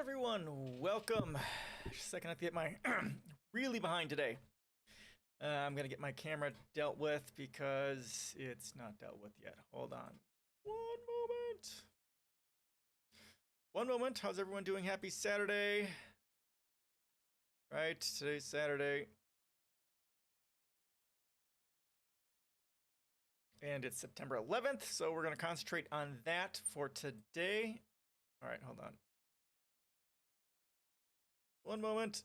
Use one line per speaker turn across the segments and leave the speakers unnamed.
Everyone, welcome. Just a second, I have to get my really behind today. I'm gonna get my camera dealt with because it's not dealt with yet. Hold on. One moment. One moment. How's everyone doing? Happy Saturday. Right, today's Saturday. And it's September 11th, so we're gonna concentrate on that for today. All right, hold on. One moment.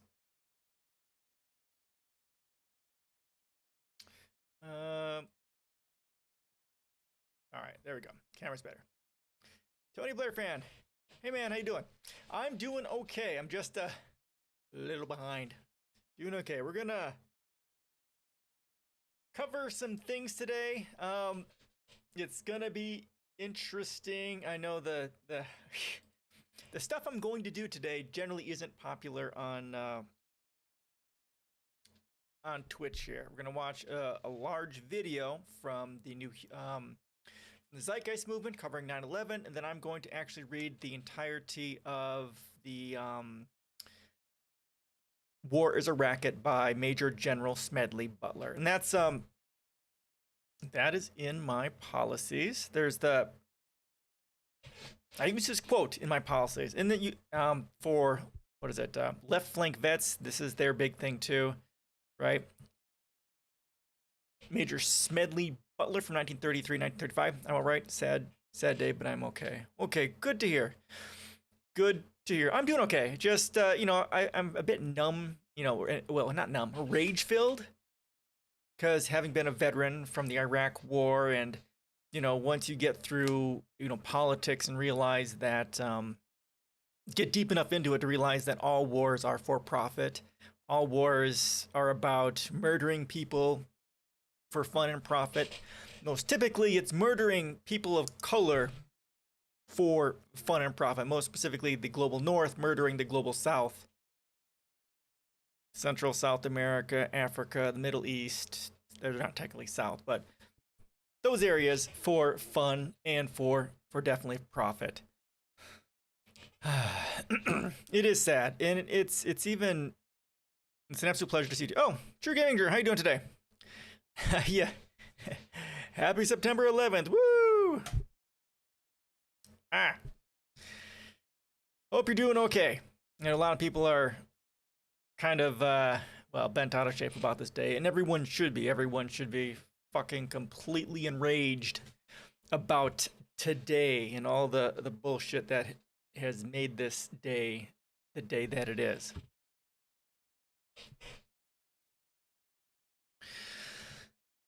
All right, there we go. Camera's better. Tony Blair fan. Hey man, how you doing? I'm doing okay. I'm just a little behind. Doing okay. We're gonna cover some things today. It's gonna be interesting. I know the the stuff I'm going to do today generally isn't popular on Twitch here. We're gonna watch a large video from the new the Zeitgeist movement covering 9/11, and then I'm going to actually read the entirety of the War is a Racket by Major General Smedley Butler, and that is in my policies. There's the I use this quote in my policies, and then you for what is it? Left flank vets. This is their big thing too, right? Major Smedley Butler from 1933, 1935. I'm all right. Sad day, but I'm okay. Okay, good to hear. Good to hear. I'm doing okay. Just I'm a bit numb. Well, not numb, rage filled, because having been a veteran from the Iraq War, and once you get through politics and realize that get deep enough into it to realize that all wars are for profit. All wars are about murdering people for fun and profit. Most typically, it's murdering people of color for fun and profit. Most specifically, the global north murdering the global south. Central South America, Africa, the Middle East. They're not technically south, but those areas for fun and for definitely profit. It is sad, and it's an absolute pleasure to see you. Oh, True Gamer, how you doing today? Yeah. Happy September 11th. Woo! Hope you're doing okay. A lot of people are kind of, bent out of shape about this day, and everyone should be. Everyone should be fucking completely enraged about today and all the bullshit that has made this day the day that it is.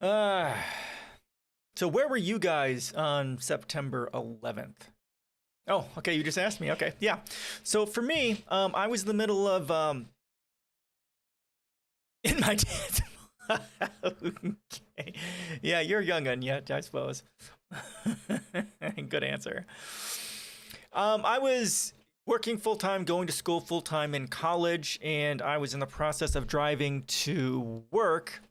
So where were you guys on September 11th? Oh, okay, you just asked me. Okay, yeah. So for me, I was in the middle of in my okay. Yeah, you're young un yet, I suppose. Good answer. I was working full-time, going to school full-time in college, and I was in the process of driving to work.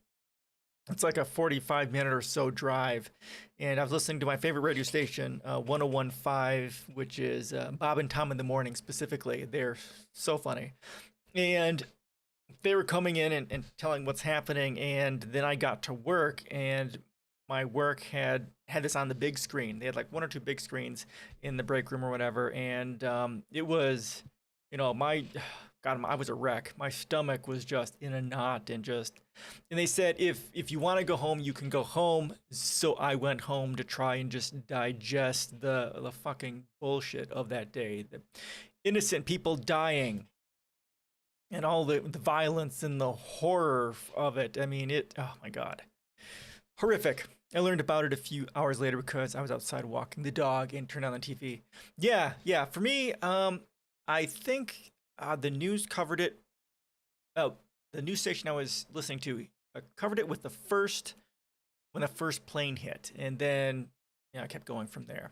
It's like a 45-minute or so drive, and I was listening to my favorite radio station, 101.5, which is Bob and Tom in the morning specifically. They're so funny. And they were coming in and telling what's happening, and then I got to work, and my work had this on the big screen. They had like one or two big screens in the break room or whatever, and it was, I was a wreck. My stomach was just in a knot, and they said, if you want to go home, you can go home. So I went home to try and just digest the fucking bullshit of that day. The innocent people dying and all the violence and the horror of it. I mean, oh my God. Horrific. I learned about it a few hours later because I was outside walking the dog and turned on the TV. Yeah. For me, I think the news covered it. Oh, the news station I was listening to covered it with when the first plane hit, and then I kept going from there.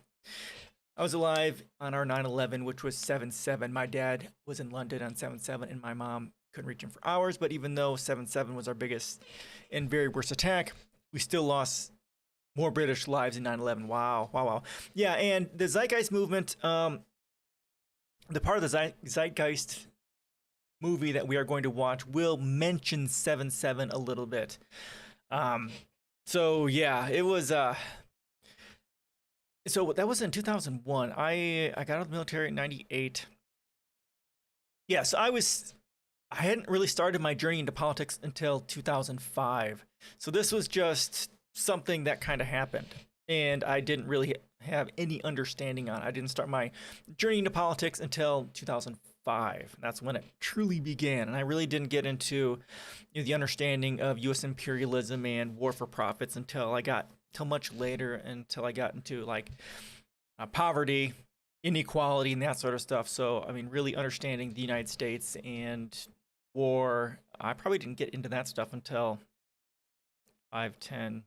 I was alive on our 9/11, which was 7/7. My dad was in London on 7/7, and my mom couldn't reach him for hours. But even though 7/7 was our biggest and very worst attack, we still lost more British lives in 9/11. Wow. Yeah, and the Zeitgeist movement, the part of the Zeitgeist movie that we are going to watch will mention 7/7 a little bit. So yeah, it was. So that was in 2001. I got out of the military in '98. Yeah, so I hadn't really started my journey into politics until 2005. So this was just something that kind of happened, and I didn't really have any understanding on it. I didn't start my journey into politics until 2005. That's when it truly began, and I really didn't get into the understanding of U.S. imperialism and war for profits until much later, until I got into like poverty, inequality, and that sort of stuff. So I mean, really understanding the United States and war, I probably didn't get into that stuff until 5, 10,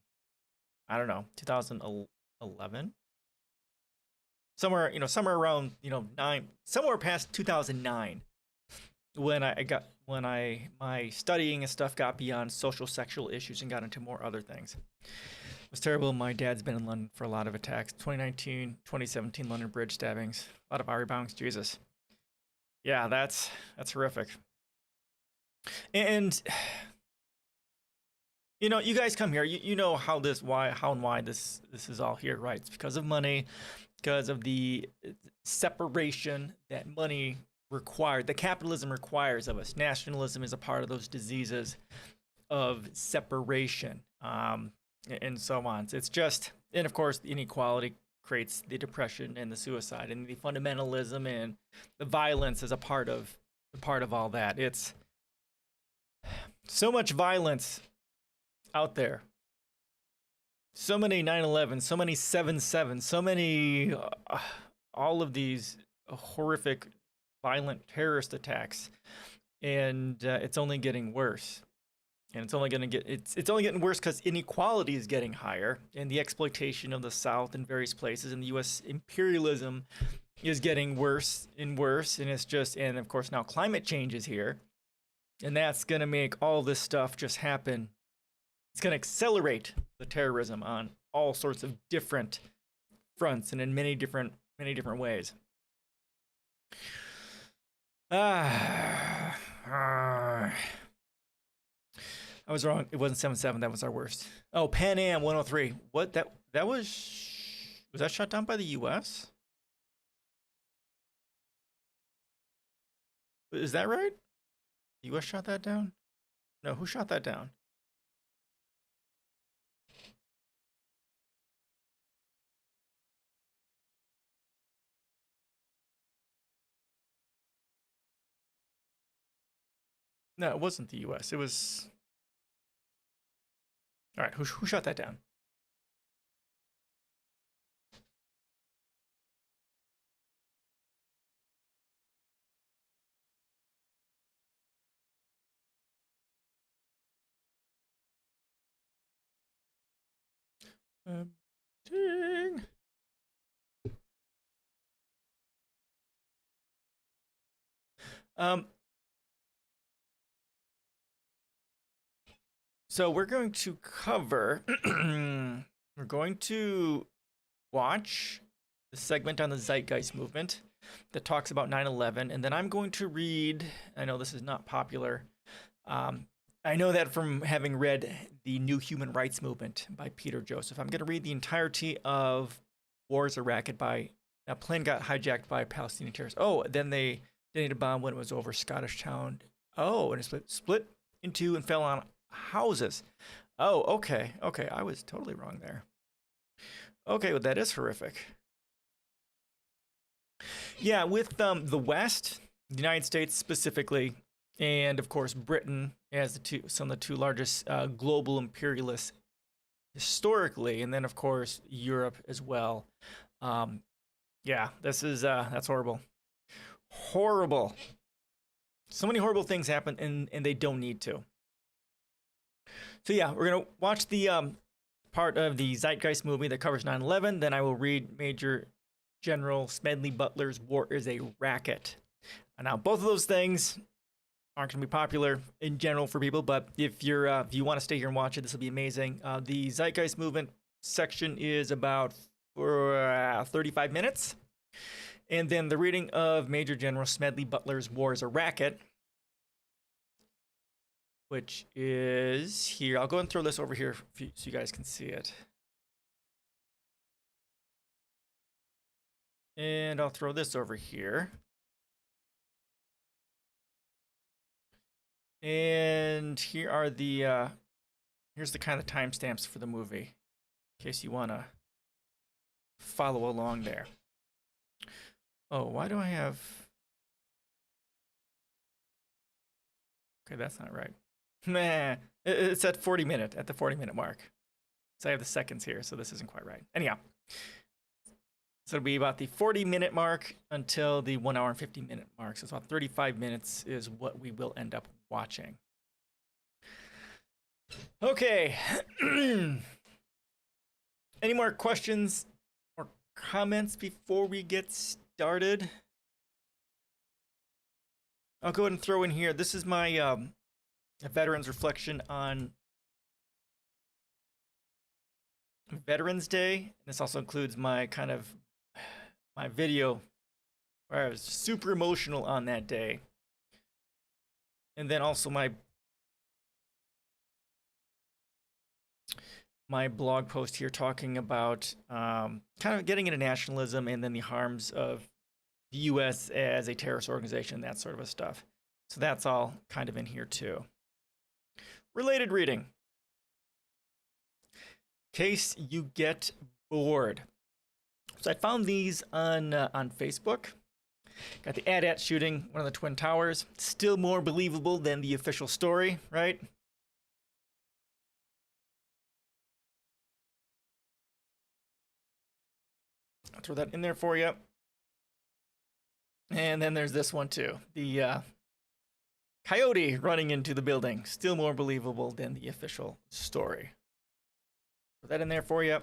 I don't know, 2011. Somewhere around, somewhere past 2009, when my studying and stuff got beyond social sexual issues and got into more other things. It was terrible. My dad's been in London for a lot of attacks. 2019, 2017 London Bridge stabbings, a lot of army bombings. Jesus. Yeah, that's horrific. And you guys come here. You know how and why this is all here, right? It's because of money, because of the separation that money required, that capitalism requires of us. Nationalism is a part of those diseases of separation, and so on. It's just, and of course, the inequality creates the depression and the suicide, and the fundamentalism and the violence is a part of all that. It's so much violence out there. So many 9/11, so many 7/7, so many all of these horrific, violent terrorist attacks, and it's only getting worse. And it's only getting worse because inequality is getting higher, and the exploitation of the South in various places, and the U.S. imperialism is getting worse and worse. And and of course now climate change is here, and that's gonna make all this stuff just happen. It's gonna accelerate the terrorism on all sorts of different fronts and in many different ways. I was wrong. It wasn't 7/7. That was our worst. Oh, Pan Am 103. What? That was that shot down by the U.S.? Is that right? The U.S. shot that down? No, who shot that down? No, it wasn't the U.S. It was. All right, who shot that down? Ding. So we're going to cover. We're going to watch the segment on the Zeitgeist movement that talks about 9/11, and then I'm going to read. I know this is not popular. I know that from having read The New Human Rights Movement by Peter Joseph. I'm going to read the entirety of War is a Racket by a plane got hijacked by Palestinian terrorists. Oh, then they detonated a bomb when it was over Scottish town. Oh, and it split in two and fell on houses. Oh, okay. I was totally wrong there. Okay, well, that is horrific. Yeah, with the West, the United States specifically, and of course Britain as some of the two largest global imperialists historically, and then of course Europe as well. Yeah, that's horrible. Horrible. So many horrible things happen, and they don't need to. So yeah, we're gonna watch the part of the Zeitgeist movie that covers 9/11. Then I will read Major General Smedley Butler's War is a Racket. Now, both of those things aren't going to be popular in general for people, but if you want to stay here and watch it, this will be amazing. The Zeitgeist movement section is about 35 minutes, And then the reading of Major General Smedley Butler's War is a Racket, which is here. I'll go and throw this over here so you guys can see it. And I'll throw this over here. And here are the, here's the kind of timestamps for the movie, in case you want to follow along there. Oh, why do I have... Okay, that's not right. Meh, it's at 40 minute, at the 40-minute mark. So I have the seconds here, so this isn't quite right. Anyhow, so it'll be about the 40-minute mark until the 1 hour and 50-minute mark. So it's about 35 minutes is what we will end up watching. Okay. Any more questions or comments before we get started? I'll go ahead and throw in here. This is my veterans reflection on Veterans Day. This also includes my my video where I was super emotional on that day. And then also my blog post here talking about kind of getting into nationalism and then the harms of the U.S. as a terrorist organization, that sort of stuff. So that's all kind of in here too. Related reading. Case you get bored. So I found these on Facebook. Got the AT-AT shooting one of the Twin Towers. Still more believable than the official story, right? I'll throw that in there for you. And then there's this one too. The Coyote running into the building. Still more believable than the official story. Put that in there for you.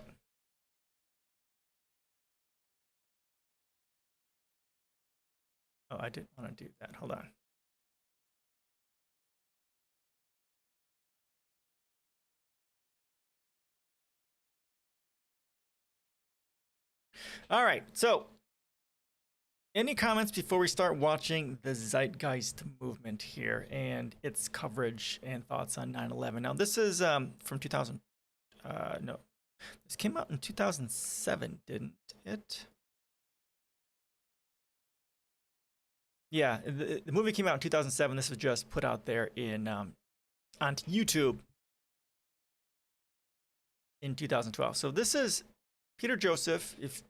Oh, I didn't want to do that. Hold on. All right, so any comments before we start watching the Zeitgeist movement here and its coverage and thoughts on 9/11? Now, this is from 2000. No, this came out in 2007, didn't it? Yeah, the movie came out in 2007. This was just put out there in on YouTube in 2012. So this is Peter Joseph. If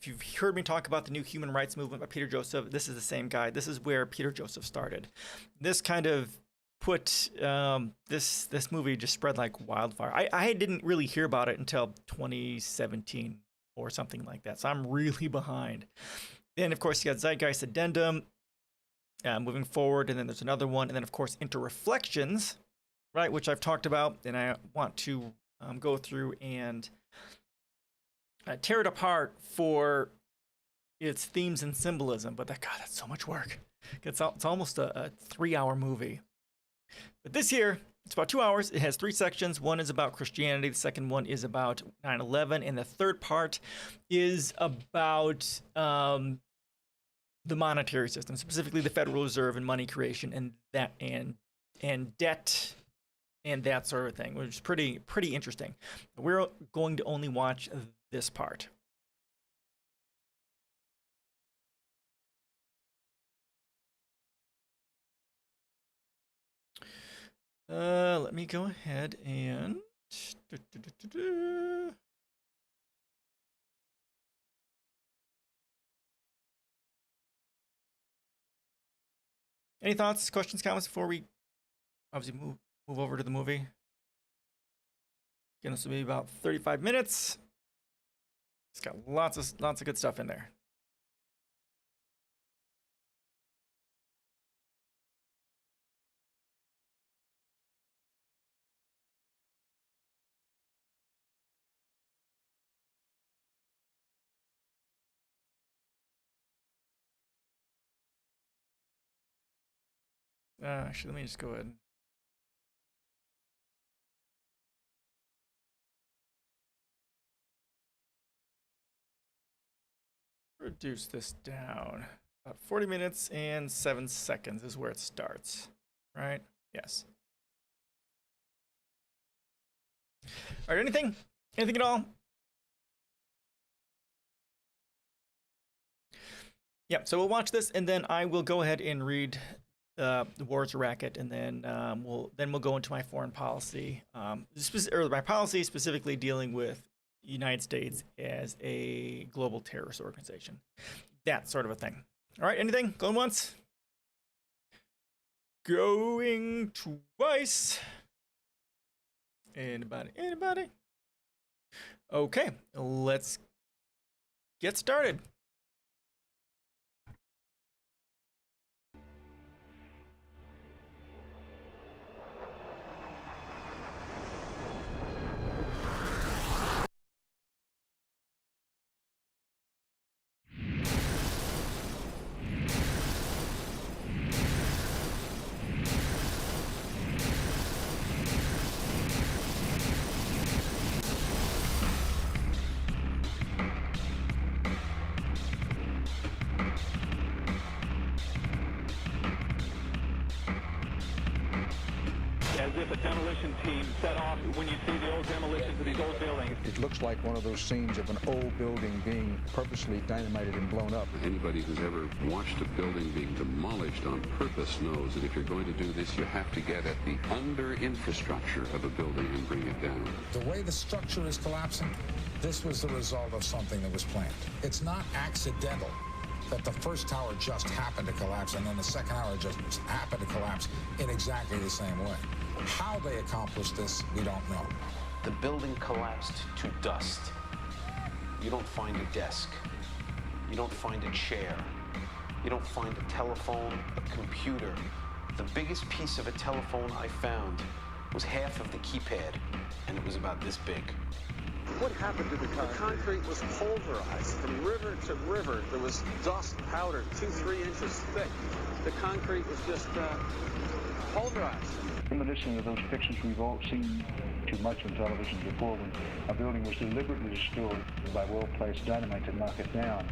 you've heard me talk about the new human rights movement by Peter Joseph, this is the same guy. This is where Peter Joseph started. This kind of put this movie just spread like wildfire. I didn't really hear about it until 2017 or something like that. So I'm really behind. Then, of course, you got Zeitgeist Addendum, moving forward, and then there's another one, and then, of course, Interreflections, right, which I've talked about, and I want to go through and tear it apart for its themes and symbolism. But God, that's so much work. It's almost a 3-hour movie. But this here, it's about 2 hours. It has 3 sections. One is about Christianity. The second one is about 9/11. And the third part is about the monetary system, specifically the Federal Reserve and money creation and that and debt and that sort of thing, which is pretty interesting. We're going to only watch this part. Let me go ahead and any thoughts, questions, comments before we obviously move over to the movie? Again, this will be about 35 minutes. It's got lots of good stuff in there. Actually, let me just go ahead. reduce this down. About 40 minutes and 7 seconds is where it starts, right? Yes. All right, anything? Anything at all? Yeah, so we'll watch this, and then I will go ahead and read the Wars of Racket, and then we'll go into my foreign policy, or my policy specifically dealing with United States as a global terrorist organization, that sort of a thing. All right, anything? Going once? Going twice. Anybody? Anybody? Okay, let's get started.
As if a demolition team set off when you see the old demolitions of these old buildings.
It looks like one of those scenes of an old building being purposely dynamited and blown up.
Anybody who's ever watched a building being demolished on purpose knows that if you're going to do this, you have to get at the under-infrastructure of a building and bring it down.
The way the structure is collapsing, this was the result of something that was planned. It's not accidental that the first tower just happened to collapse and then the second tower just happened to collapse in exactly the same way. How they accomplished this, we don't know.
The building collapsed to dust. You don't find a desk. You don't find a chair. You don't find a telephone, a computer. The biggest piece of a telephone I found was half of the keypad, and it was about this big.
What happened to the concrete? The concrete was pulverized from river to river. There was dust powder 2-3 inches thick. The concrete was just pulverized.
In addition to those pictures we've all seen too much on television before, when a building was deliberately destroyed by well-placed dynamite to knock it down.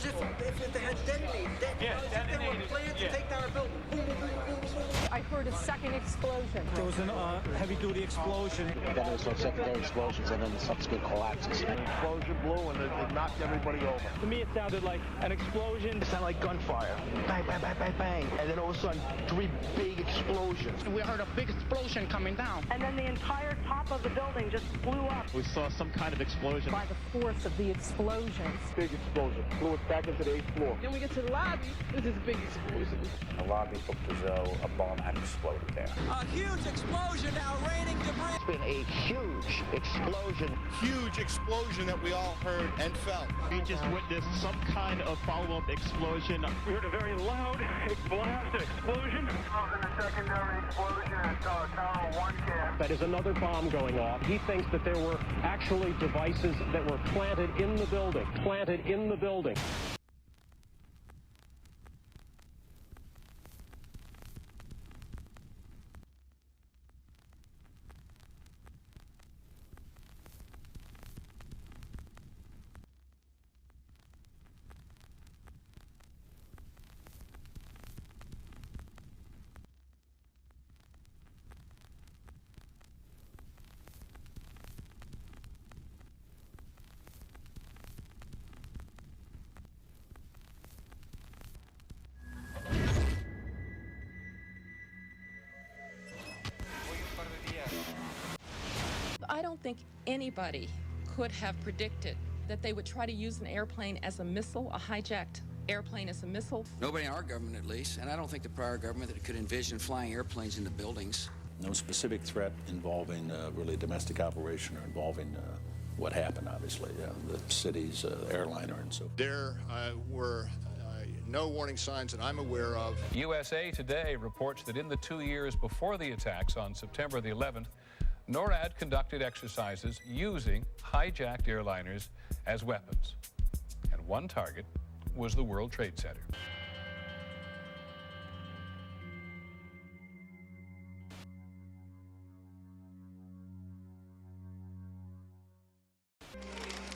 If they had detonated, they were planned to take down a building. Boom, boom, boom, boom, boom.
I heard a second explosion.
There was a heavy-duty explosion.
Then there was some secondary explosions and then subsequent collapses.
An explosion blew and it knocked everybody over.
To me, it sounded like an explosion.
It sounded like gunfire. Bang, bang, bang, bang, bang. And then all of a sudden, 3 big explosions.
We heard a big explosion coming down.
And then the entire top of the building just blew up.
We saw some kind of explosion.
By the force of the explosions.
Big explosion. Blew it back into the 8th floor.
Then we get to the lobby. This is a big explosion.
The lobby looked as though a bomb had exploded there.
A huge explosion now raining debris.
It's been a huge explosion.
Huge explosion that we all heard and felt.
We just witnessed some kind of follow-up explosion.
We heard a very loud blast explosion.
The secondary explosion at Tower 1 camp.
That is another bomb going off. He thinks that there were actually devices that were planted in the building. Planted in the building.
I don't think anybody could have predicted that they would try to use an airplane as a missile, a hijacked airplane as a missile.
Nobody in our government, at least, and I don't think the prior government that could envision flying airplanes into buildings.
No specific threat involving really domestic operation or involving what happened, obviously, the city's airliner and so forth.
There were no warning signs that I'm aware of.
USA Today reports that in the 2 years before the attacks on September the 11th, NORAD conducted exercises using hijacked airliners as weapons. And one target was the World Trade Center.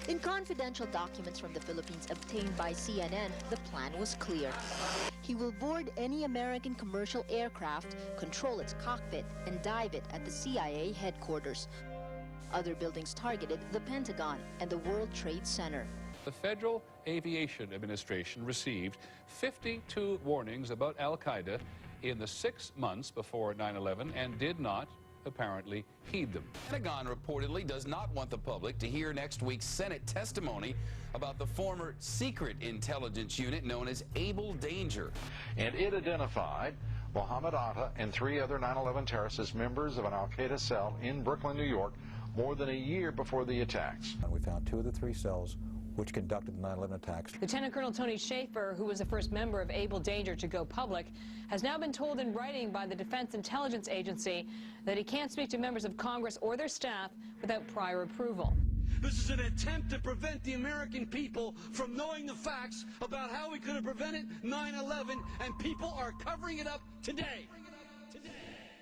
In confidential documents from the Philippines obtained by CNN, the plan was clear. He will board any American commercial aircraft, control its cockpit, and dive it at the CIA headquarters. Other buildings targeted the Pentagon and the World Trade Center.
The Federal Aviation Administration received 52 warnings about Al-Qaeda in the 6 months before 9/11 and did not apparently heed them.
The Pentagon reportedly does not want the public to hear next week's Senate testimony about the former secret intelligence unit known as Able Danger.
And it identified Mohammed Atta and 3 other 9/11 terrorists as members of an al-Qaeda cell in Brooklyn, New York, more than a year before the attacks.
And we found 2 of the 3 cells which conducted the 9/11 attacks.
Lieutenant Colonel Tony Schaefer, who was the first member of Able Danger to go public, has now been told in writing by the Defense Intelligence Agency that he can't speak to members of Congress or their staff without prior approval.
This is an attempt to prevent the American people from knowing the facts about how we could have prevented 9/11, and people are covering it up today.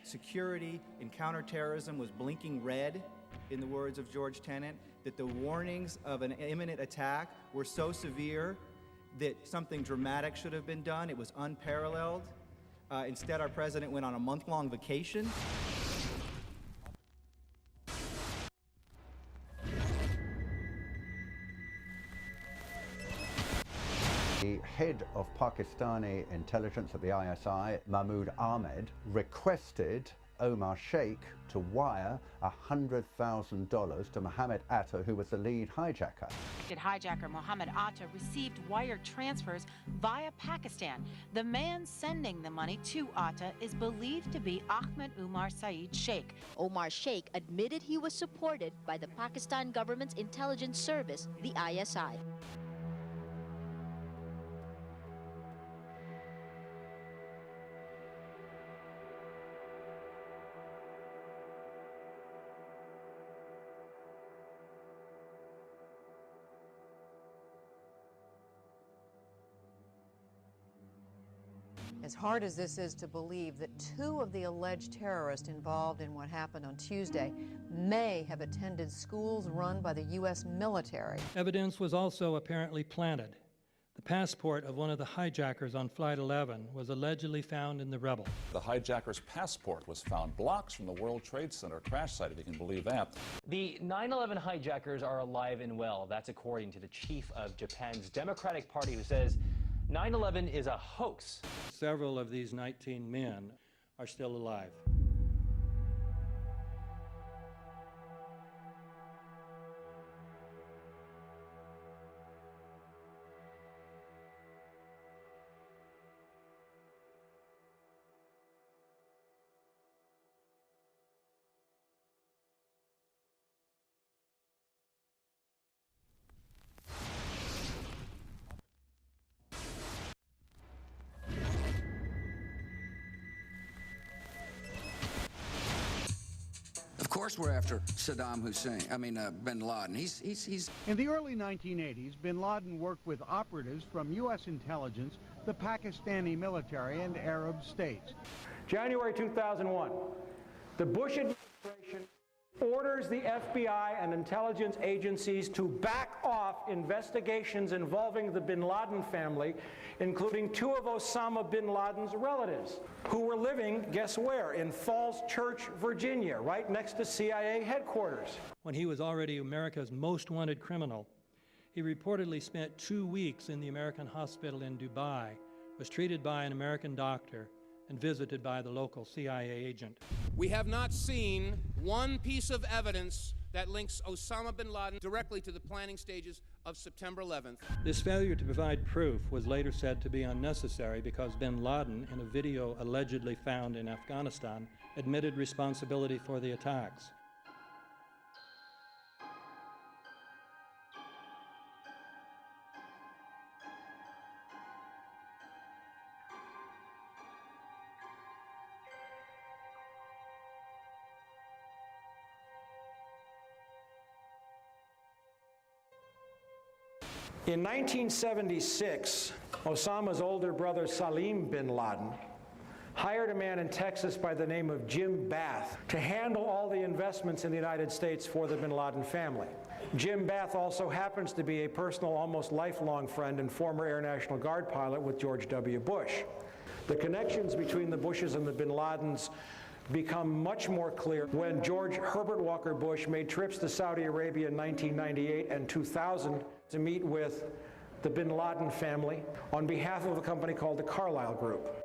Security in counterterrorism was blinking red, in the words of George Tenet, that the warnings of an imminent attack were so severe that something dramatic should have been done. It was unparalleled. Instead, our president went on a month-long vacation.
The head of Pakistani intelligence at the ISI, Mahmoud Ahmed, requested Omar Sheikh to wire $100,000 to Mohammed Atta, who was the lead hijacker.
Hijacker Mohammed Atta received wire transfers via Pakistan. The man sending the money to Atta is believed to be Ahmed Umar Saeed Sheikh.
Omar Sheikh admitted he was supported by the Pakistan government's intelligence service, the ISI.
As hard as this is to believe that 2 of the alleged terrorists involved in what happened on Tuesday may have attended schools run by the U.S. military.
Evidence was also apparently planted. The passport of one of the hijackers on Flight 11 was allegedly found in the rubble.
The hijacker's passport was found blocks from the World Trade Center crash site, if you can believe that.
The 9/11 hijackers are alive and well. That's according to the chief of Japan's Democratic Party, who says 9/11 is a hoax.
Several of these 19 men are still alive.
Of course we're after Saddam Hussein, bin Laden. He's...
In the early 1980s, bin Laden worked with operatives from U.S. intelligence, the Pakistani military, and Arab states.
January 2001, the Bush administration orders the FBI and intelligence agencies to back off investigations involving the bin Laden family, including 2 of Osama bin Laden's relatives, who were living, guess where, in Falls Church, Virginia, right next to CIA headquarters.
When he was already America's most wanted criminal, he reportedly spent 2 weeks in the American hospital in Dubai, was treated by an American doctor, and visited by the local CIA agent.
We have not seen one piece of evidence that links Osama bin Laden directly to the planning stages of September 11th.
This failure to provide proof was later said to be unnecessary because bin Laden, in a video allegedly found in Afghanistan, admitted responsibility for the attacks.
In 1976, Osama's older brother Salim bin Laden hired a man in Texas by the name of Jim Bath to handle all the investments in the United States for the bin Laden family. Jim Bath also happens to be a personal, almost lifelong friend and former Air National Guard pilot with George W. Bush. The connections between the Bushes and the bin Ladens become much more clear when George Herbert Walker Bush made trips to Saudi Arabia in 1998 and 2000 to meet with the bin Laden family on behalf of a company called the Carlyle Group.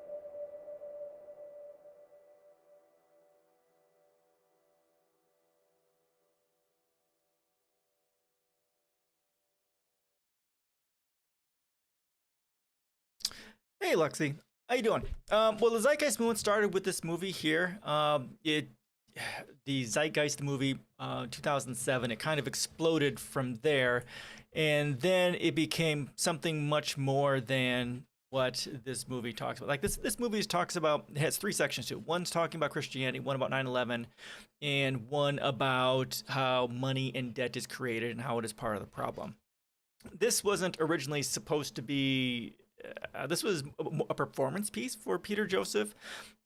Hey, Luxie. How you doing? Well, the Zeitgeist movement started with this movie here. The Zeitgeist movie, 2007, it kind of exploded from there. And then it became something much more than what this movie talks about. Like this movie talks about, it has three sections to it. One's talking about Christianity, one about 9/11, and one about how money and debt is created and how it is part of the problem. This wasn't originally supposed to be, this was a performance piece for Peter Joseph,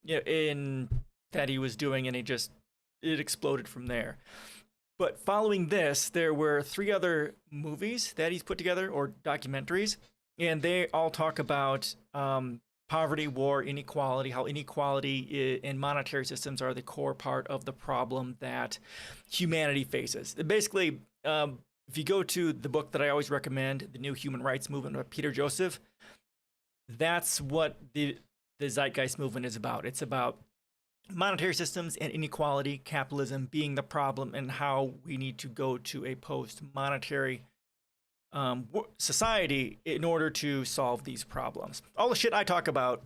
in that he was doing, and it exploded from there. But following this, there were three other movies that he's put together, or documentaries, and they all talk about poverty, war, inequality, how inequality in monetary systems are the core part of the problem that humanity faces. Basically, if you go to the book that I always recommend, The New Human Rights Movement by Peter Joseph, that's what the Zeitgeist movement is about. It's about monetary systems and inequality, capitalism being the problem, and how we need to go to a post-monetary society in order to solve these problems. All the shit I talk about,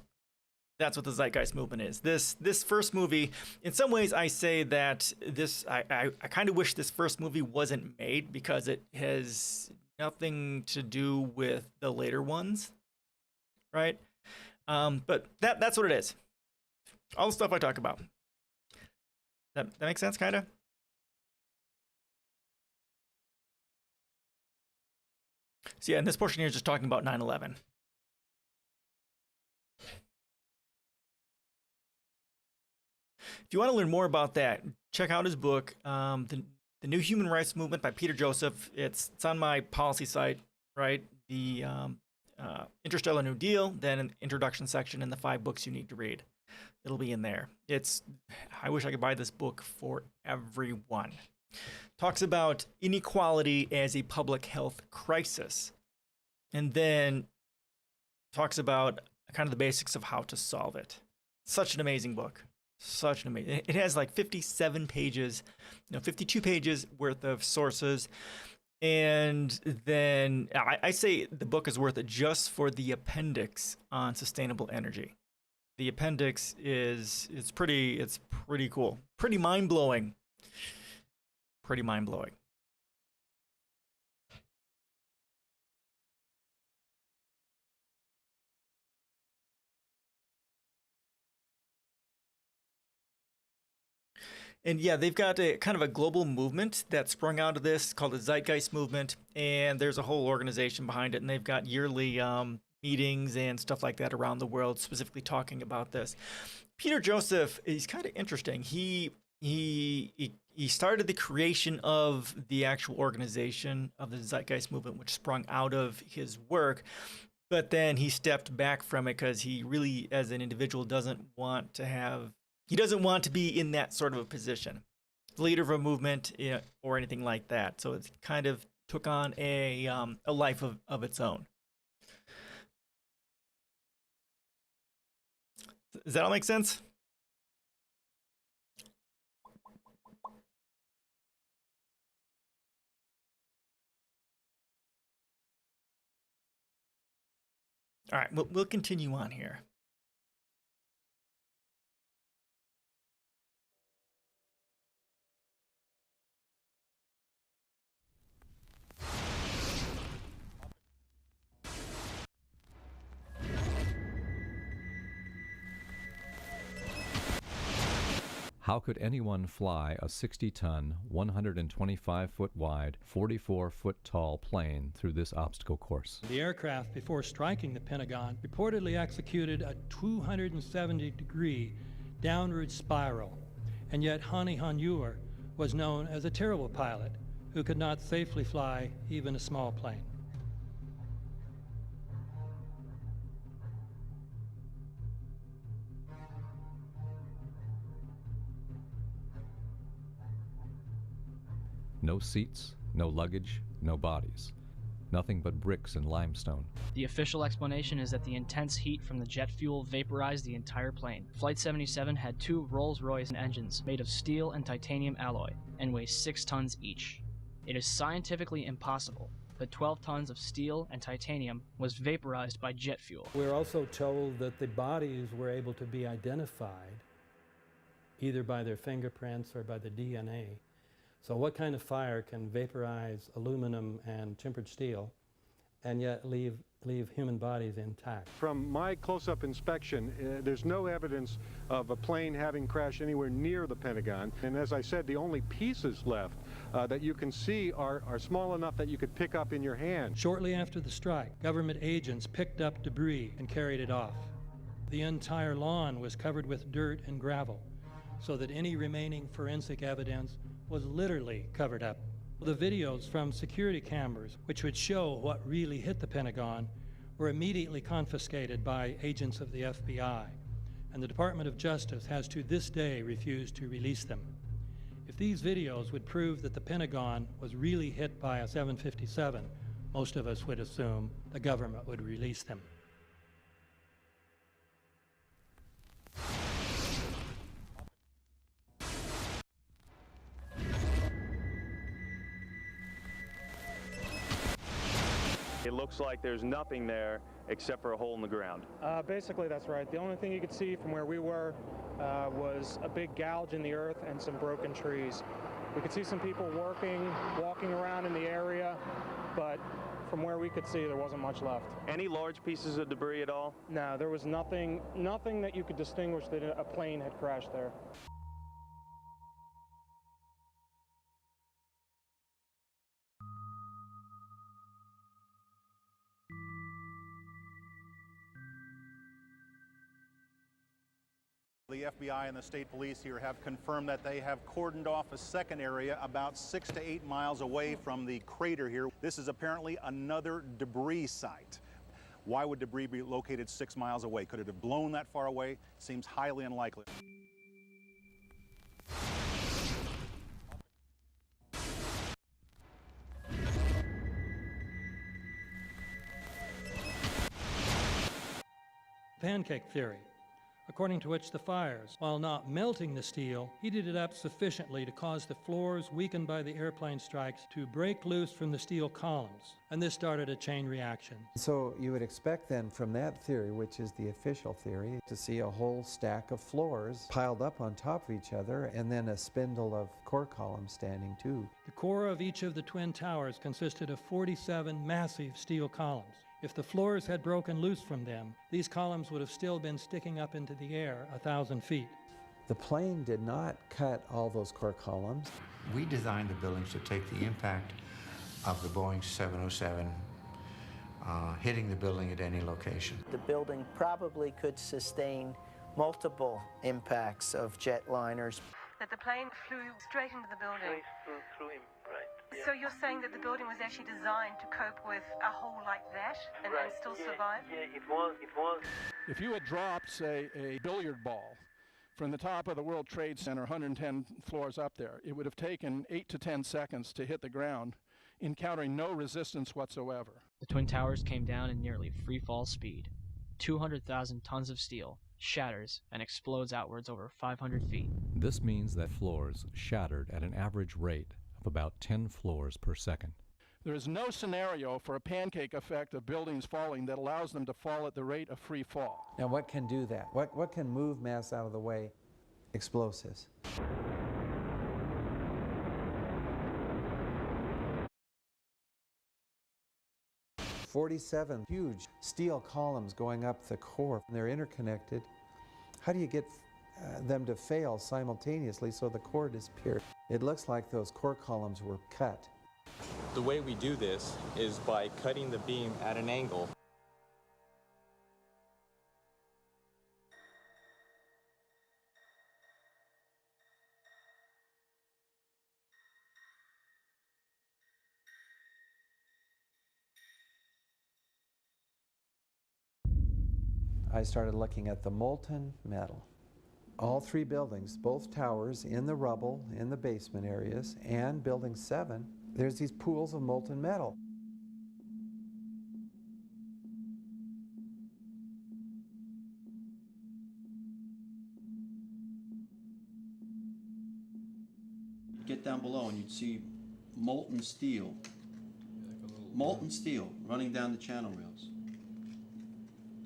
that's what the Zeitgeist movement is. This first movie, in some ways I say that I kind of wish this first movie wasn't made, because it has nothing to do with the later ones, right? But that's what it is. All the stuff I talk about. That makes sense, kind of? So yeah, and this portion here is just talking about 9/11. If you want to learn more about that, check out his book, The New Human Rights Movement by Peter Joseph. It's on my policy site, right? The Interstellar New Deal, then an introduction section, and the 5 books you need to read. It'll be in there. I wish I could buy this book for everyone. Talks about inequality as a public health crisis, and then talks about kind of the basics of how to solve it. Such an amazing book. Such an amazing. It has like 57 pages, 52 pages worth of sources. And then I say the book is worth it just for the appendix on sustainable energy. The appendix it's pretty cool. Pretty mind-blowing. Pretty mind-blowing. And yeah, they've got a kind of a global movement that sprung out of this called the Zeitgeist movement, and there's a whole organization behind it, and they've got yearly meetings and stuff like that around the world, specifically talking about this. Peter Joseph is kind of interesting. He started the creation of the actual organization of the Zeitgeist movement, which sprung out of his work, but then he stepped back from it because he really, as an individual, doesn't want to be in that sort of a position, leader of a movement, or anything like that. So it kind of took on a life of its own. Does that all make sense? All right, we'll continue on here.
How could anyone fly a 60-ton, 125-foot wide, 44-foot tall plane through this obstacle course?
The aircraft, before striking the Pentagon, reportedly executed a 270-degree downward spiral, and yet Hani Hanjour was known as a terrible pilot who could not safely fly even a small plane.
No seats, no luggage, no bodies. Nothing but bricks and limestone.
The official explanation is that the intense heat from the jet fuel vaporized the entire plane. Flight 77 had 2 Rolls-Royce engines made of steel and titanium alloy and weigh 6 tons each. It is scientifically impossible, but 12 tons of steel and titanium was vaporized by jet fuel.
We're also told that the bodies were able to be identified either by their fingerprints or by the DNA. So what kind of fire can vaporize aluminum and tempered steel and yet leave human bodies intact?
From my close-up inspection, there's no evidence of a plane having crashed anywhere near the Pentagon. And as I said, the only pieces left that you can see are small enough that you could pick up in your hand.
Shortly after the strike, government agents picked up debris and carried it off. The entire lawn was covered with dirt and gravel, so that any remaining forensic evidence was literally covered up. The videos from security cameras, which would show what really hit the Pentagon, were immediately confiscated by agents of the FBI, and the Department of Justice has to this day refused to release them. If these videos would prove that the Pentagon was really hit by a 757, most of us would assume the government would release them.
It looks like there's nothing there except for a hole in the ground.
Basically, that's right. The only thing you could see from where we were was a big gouge in the earth and some broken trees. We could see some people walking around in the area, but from where we could see, there wasn't much left.
Any large pieces of debris at all?
No, there was nothing that you could distinguish that a plane had crashed there.
The FBI and the state police here have confirmed that they have cordoned off a second area about 6 to 8 miles away from the crater here. This is apparently another debris site. Why would debris be located 6 miles away? Could it have blown that far away? Seems highly unlikely.
Pancake theory, according to which the fires, while not melting the steel, heated it up sufficiently to cause the floors weakened by the airplane strikes to break loose from the steel columns, and this started a chain reaction.
So you would expect then from that theory, which is the official theory, to see a whole stack of floors piled up on top of each other and then a spindle of core columns standing too.
The core of each of the twin towers consisted of 47 massive steel columns. If the floors had broken loose from them, these columns would have still been sticking up into the air 1,000 feet.
The plane did not cut all those core columns.
We designed the buildings to take the impact of the Boeing 707 hitting the building at any location.
The building probably could sustain multiple impacts of jetliners.
That the plane flew straight into the building.
Through him, right. Yeah.
So you're saying that the building was actually designed to cope with a hole like that and still survive?
Yeah, it was.
If you had dropped, say, a billiard ball from the top of the World Trade Center, 110 floors up there, it would have taken 8 to 10 seconds to hit the ground, encountering no resistance whatsoever.
The Twin Towers came down in nearly free fall speed. 200,000 tons of steel shatters and explodes outwards over 500 feet.
This means that floors shattered at an average rate of about 10 floors per second.
There is no scenario for a pancake effect of buildings falling that allows them to fall at the rate of free fall.
Now what can do that? What can move mass out of the way? Explosives. "47 huge steel columns going up the core. They're interconnected. How do you get them to fail simultaneously, so the core disappeared. It looks like those core columns were cut.
The way we do this is by cutting the beam at an angle.
I started looking at the molten metal. All three buildings, both towers in the rubble, in the basement areas, and Building 7, there's these pools of molten metal.
You'd get down below and you'd see molten steel running down the channel rails.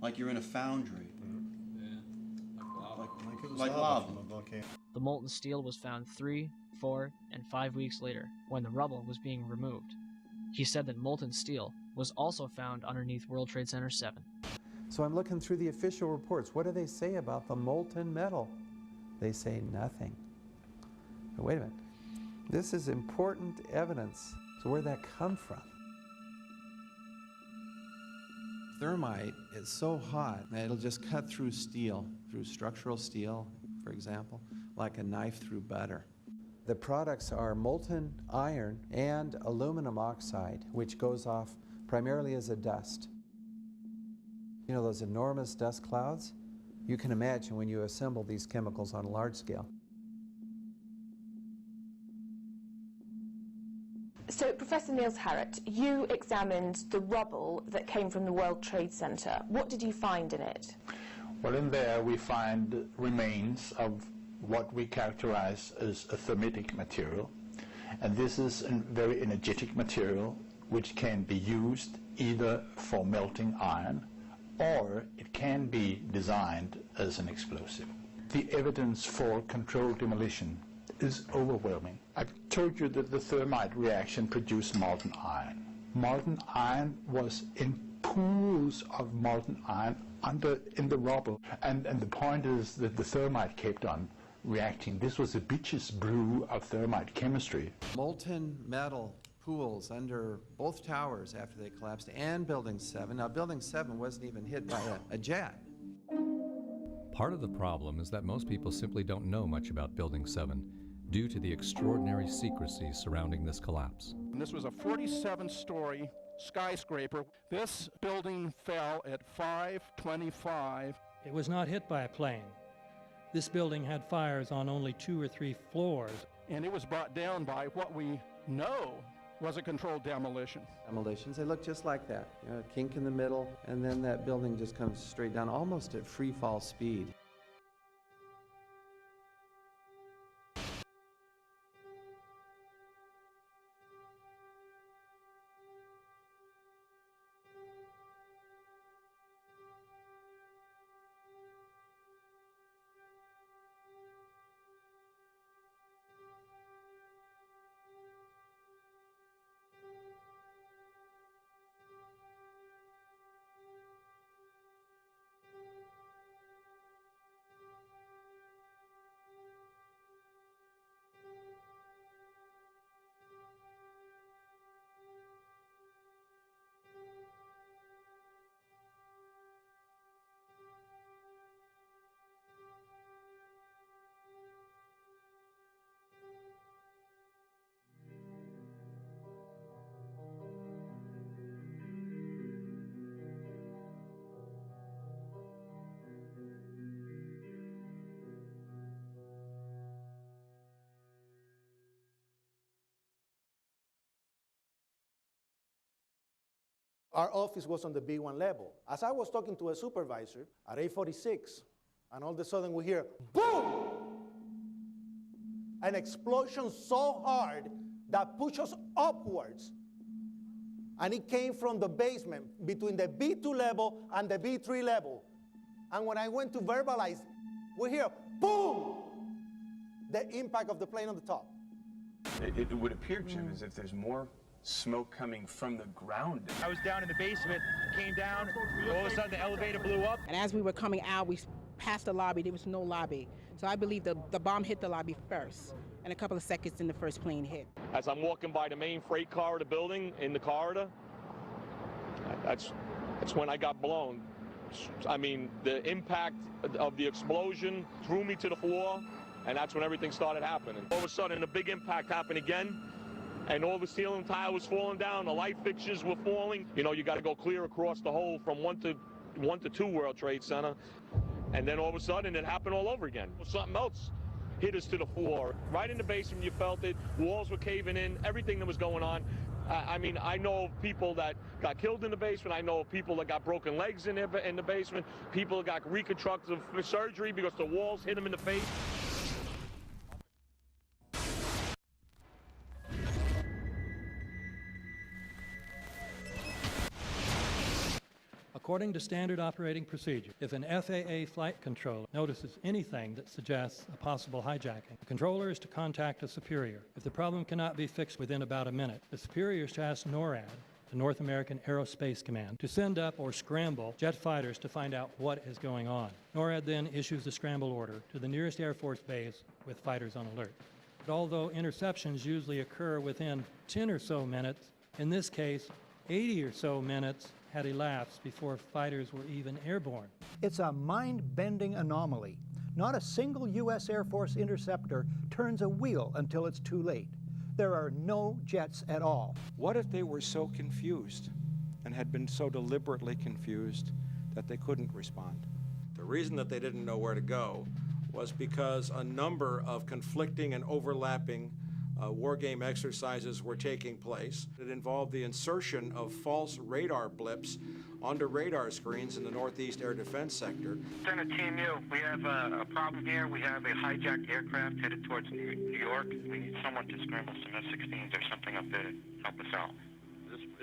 Like you're in a foundry. Like lava.
The molten steel was found 3, 4, and 5 weeks later, when the rubble was being removed. He said that molten steel was also found underneath World Trade Center 7.
So I'm looking through the official reports. What do they say about the molten metal? They say nothing. But wait a minute. This is important evidence. So where'd that come from?
Thermite is so hot that it'll just cut through steel, through structural steel, for example, like a knife through butter.
The products are molten iron and aluminum oxide, which goes off primarily as a dust. You know those enormous dust clouds? You can imagine when you assemble these chemicals on a large scale.
So, Professor Niels Harrit, you examined the rubble that came from the World Trade Center. What did you find in it?
Well, in there we find remains of what we characterize as a thermitic material. And this is a very energetic material which can be used either for melting iron or it can be designed as an explosive. The evidence for controlled demolition is overwhelming. I've told you that the thermite reaction produced molten iron. Molten iron was in pools of molten iron in the rubble. And the point is that the thermite kept on reacting. This was a bitch's brew of thermite chemistry.
Molten metal pools under both towers after they collapsed and Building 7. Now, Building 7 wasn't even hit by a jet.
Part of the problem is that most people simply don't know much about Building 7 due to the extraordinary secrecy surrounding this collapse.
And this was a 47-story skyscraper. This building fell at 5:25.
It was not hit by a plane. This building had fires on only 2 or 3 floors.
And it was brought down by what we know was a controlled demolition.
Demolitions, they look just like that. You know, a kink in the middle, and then that building just comes straight down, almost at free fall speed.
Our office was on the B1 level. As I was talking to a supervisor at 8:46, and all of a sudden we hear, boom! An explosion so hard that pushed us upwards. And it came from the basement between the B2 level and the B3 level. And when I went to verbalize, we hear, boom! The impact of the plane on the top.
It would appear, Jim, as if there's more smoke coming from the ground.
I was down in the basement, came down, all of a sudden the elevator blew up.
And as we were coming out, we
past the lobby, there was no lobby. So I believe the bomb hit the lobby first, and a couple of seconds then the first plane hit.
As I'm walking by the main freight corridor building in the corridor, that's when I got blown. I mean, the impact of the explosion threw me to the floor, and that's when everything started happening. All of a sudden, a big impact happened again, and all the ceiling tile was falling down, the light fixtures were falling. You know, you got to go clear across the whole from 1 to 2 World Trade Center, and then all of a sudden, it happened all over again. Something else hit us to the floor. Right in the basement, you felt it. Walls were caving in, everything that was going on. I mean, I know of people that got killed in the basement. I know of people that got broken legs in the basement. People that got reconstructive surgery because the walls hit them in the face.
According to standard operating procedure, if an FAA flight controller notices anything that suggests a possible hijacking, the controller is to contact a superior. If the problem cannot be fixed within about a minute, the superior is to ask NORAD, the North American Aerospace Command, to send up or scramble jet fighters to find out what is going on. NORAD then issues the scramble order to the nearest Air Force base with fighters on alert. But although interceptions usually occur within 10 or so minutes, in this case, 80 or so minutes had elapsed before fighters were even airborne.
It's a mind-bending anomaly. Not a single U.S. Air Force interceptor turns a wheel until it's too late. There are no jets at all.
What if they were so confused and had been so deliberately confused that they couldn't respond?
The reason that they didn't know where to go was because a number of conflicting and overlapping war game exercises were taking place. It involved the insertion of false radar blips onto radar screens in the Northeast Air Defense Sector.
Center Team U, we have a problem here. We have a hijacked aircraft headed towards New York. We need someone to scramble some F-16s or something up there to help us out.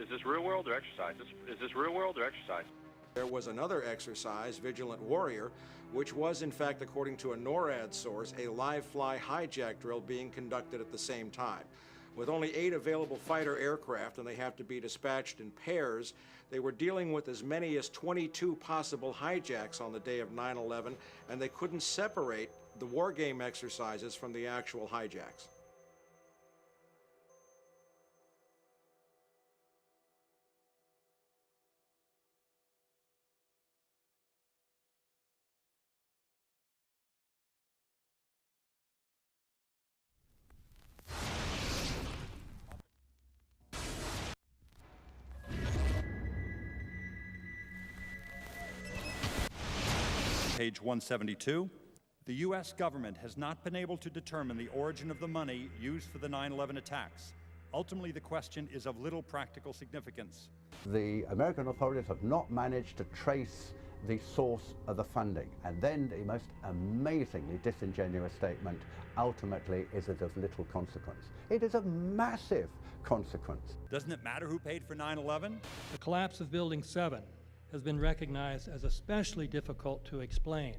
Is this real world or exercise? Is this real world or exercise?
There was another exercise, Vigilant Warrior, which was, in fact, according to a NORAD source, a live-fly hijack drill being conducted at the same time. With only 8 available fighter aircraft, and they have to be dispatched in pairs, they were dealing with as many as 22 possible hijacks on the day of 9/11, and they couldn't separate the war game exercises from the actual hijacks.
Page 172. The U.S. government has not been able to determine the origin of the money used for the 9/11 attacks. Ultimately, the question is of little practical significance.
The American authorities have not managed to trace the source of the funding. And then the most amazingly disingenuous statement ultimately is of little consequence. It is of massive consequence.
Doesn't it matter who paid for 9/11?
The collapse of Building 7 has been recognized as especially difficult to explain.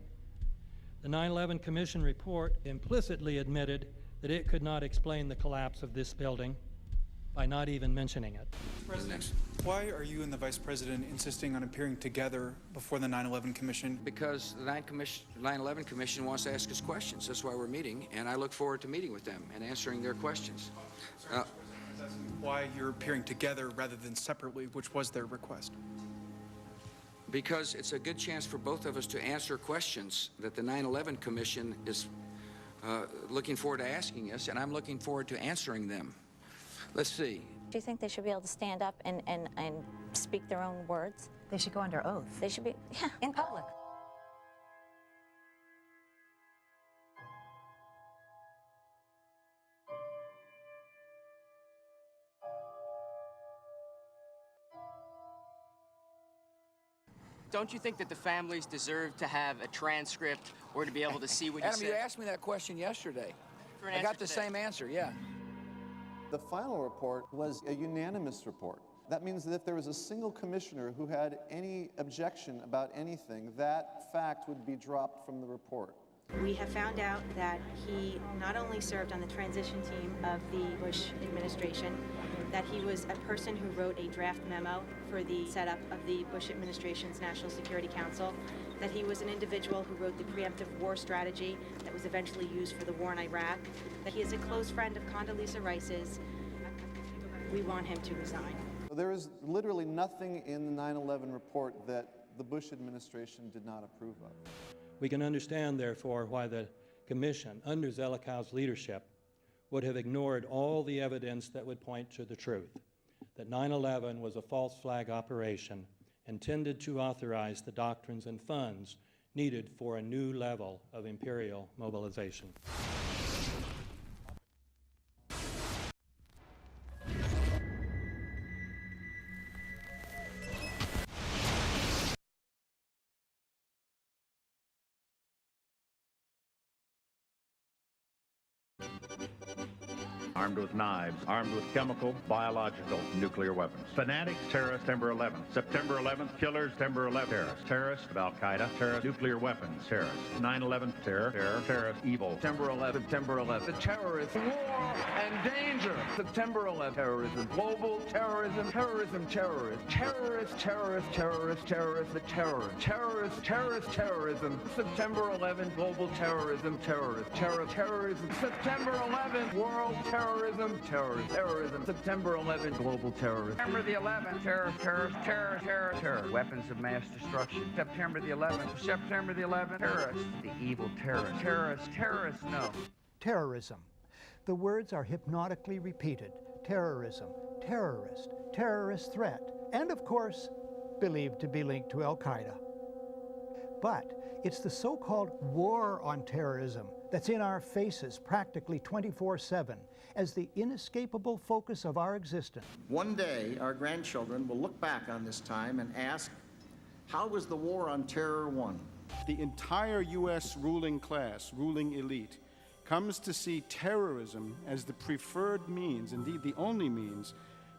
The 9/11 Commission report implicitly admitted that it could not explain the collapse of this building by not even mentioning it.
President, why are you and the Vice President insisting on appearing together before the 9/11 Commission?
Because the 9/11 Commission wants to ask us questions. That's why we're meeting, and I look forward to meeting with them and answering their questions.
Why you're appearing together rather than separately, which was their request?
Because it's a good chance for both of us to answer questions that the 9/11 Commission is looking forward to asking us, and I'm looking forward to answering them. Let's see.
Do you think they should be able to stand up and speak their own words?
They should go under oath.
They should be, yeah.
In public.
Don't you think that the families deserve to have a transcript or to be able to see what you
Adam,
said?
you asked me that question yesterday.
For an
I got
answer
the
today.
same answer, yeah.
The final report was a unanimous report. That means that if there was a single commissioner who had any objection about anything, that fact would be dropped from the report.
We have found out that he not only served on the transition team of the Bush administration, that he was a person who wrote a draft memo for the setup of the Bush administration's National Security Council, that he was an individual who wrote the preemptive war strategy that was eventually used for the war in Iraq, that he is a close friend of Condoleezza Rice's. We want him to resign.
There is literally nothing in the 9/11 report that the Bush administration did not approve of.
We can understand, therefore, why the Commission, under Zelikow's leadership, would have ignored all the evidence that would point to the truth, that 9/11 was a false flag operation intended to authorize the doctrines and funds needed for a new level of imperial mobilization.
Armed with knives, armed with chemical, biological, nuclear weapons. Fanatics, terrorists, September 11th. September 11th, killers, September 11th, terrorists. Terrorists, Al-Qaeda, terrorists, nuclear weapons, terrorists. 9/11, terror, terrorist, evil.
September 11th, September 11th. The terrorists, war and danger. September 11th, terrorism, global terrorism, terrorism, terrorists, terrorists, terrorists, terrorists, terrorists, the terror, terrorists, terrorist, terrorism. September 11th, global terrorism, terrorists, terrorism. September 11th, world terrorism, terrorism. September 11th, global terrorism.
September the 11th, terror, weapons of mass destruction. September the 11th, terrorists, the evil terrorists, no.
Terrorism. The words are hypnotically repeated. Terrorism, terrorist, terrorist threat, and of course, believed to be linked to Al-Qaeda. But it's the so-called war on terrorism that's in our faces practically 24/7 as the inescapable focus of our existence.
One day, our grandchildren will look back on this time and ask, how was the war on terror won?
The entire U.S. ruling class, ruling elite, comes to see terrorism as the preferred means, indeed the only means,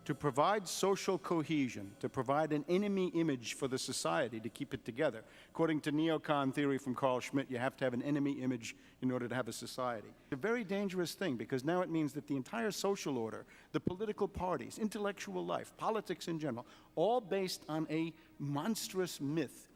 to provide social cohesion, to provide an enemy image for the society to keep it together. According to neocon theory from Carl Schmitt, you have to have an enemy image in order to have a society. It's a very dangerous thing because now it means that the entire social order, the political parties, intellectual life, politics in general, all based on a monstrous myth.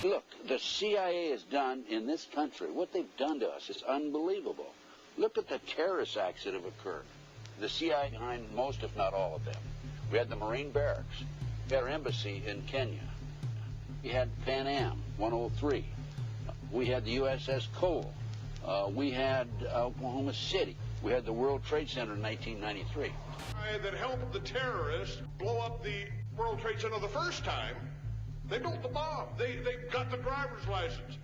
Look, the CIA has done in this country, what they've done to us is unbelievable. Look at the terrorist acts that have occurred. The CIA behind most, if not all of them. We had the Marine barracks. We had our embassy in Kenya. We had Pan Am 103. We had the USS Cole. We had Oklahoma City. We had the World Trade Center in 1993.
That helped the terrorists blow up the World Trade Center the first time. They built the bomb. They got the driver's license.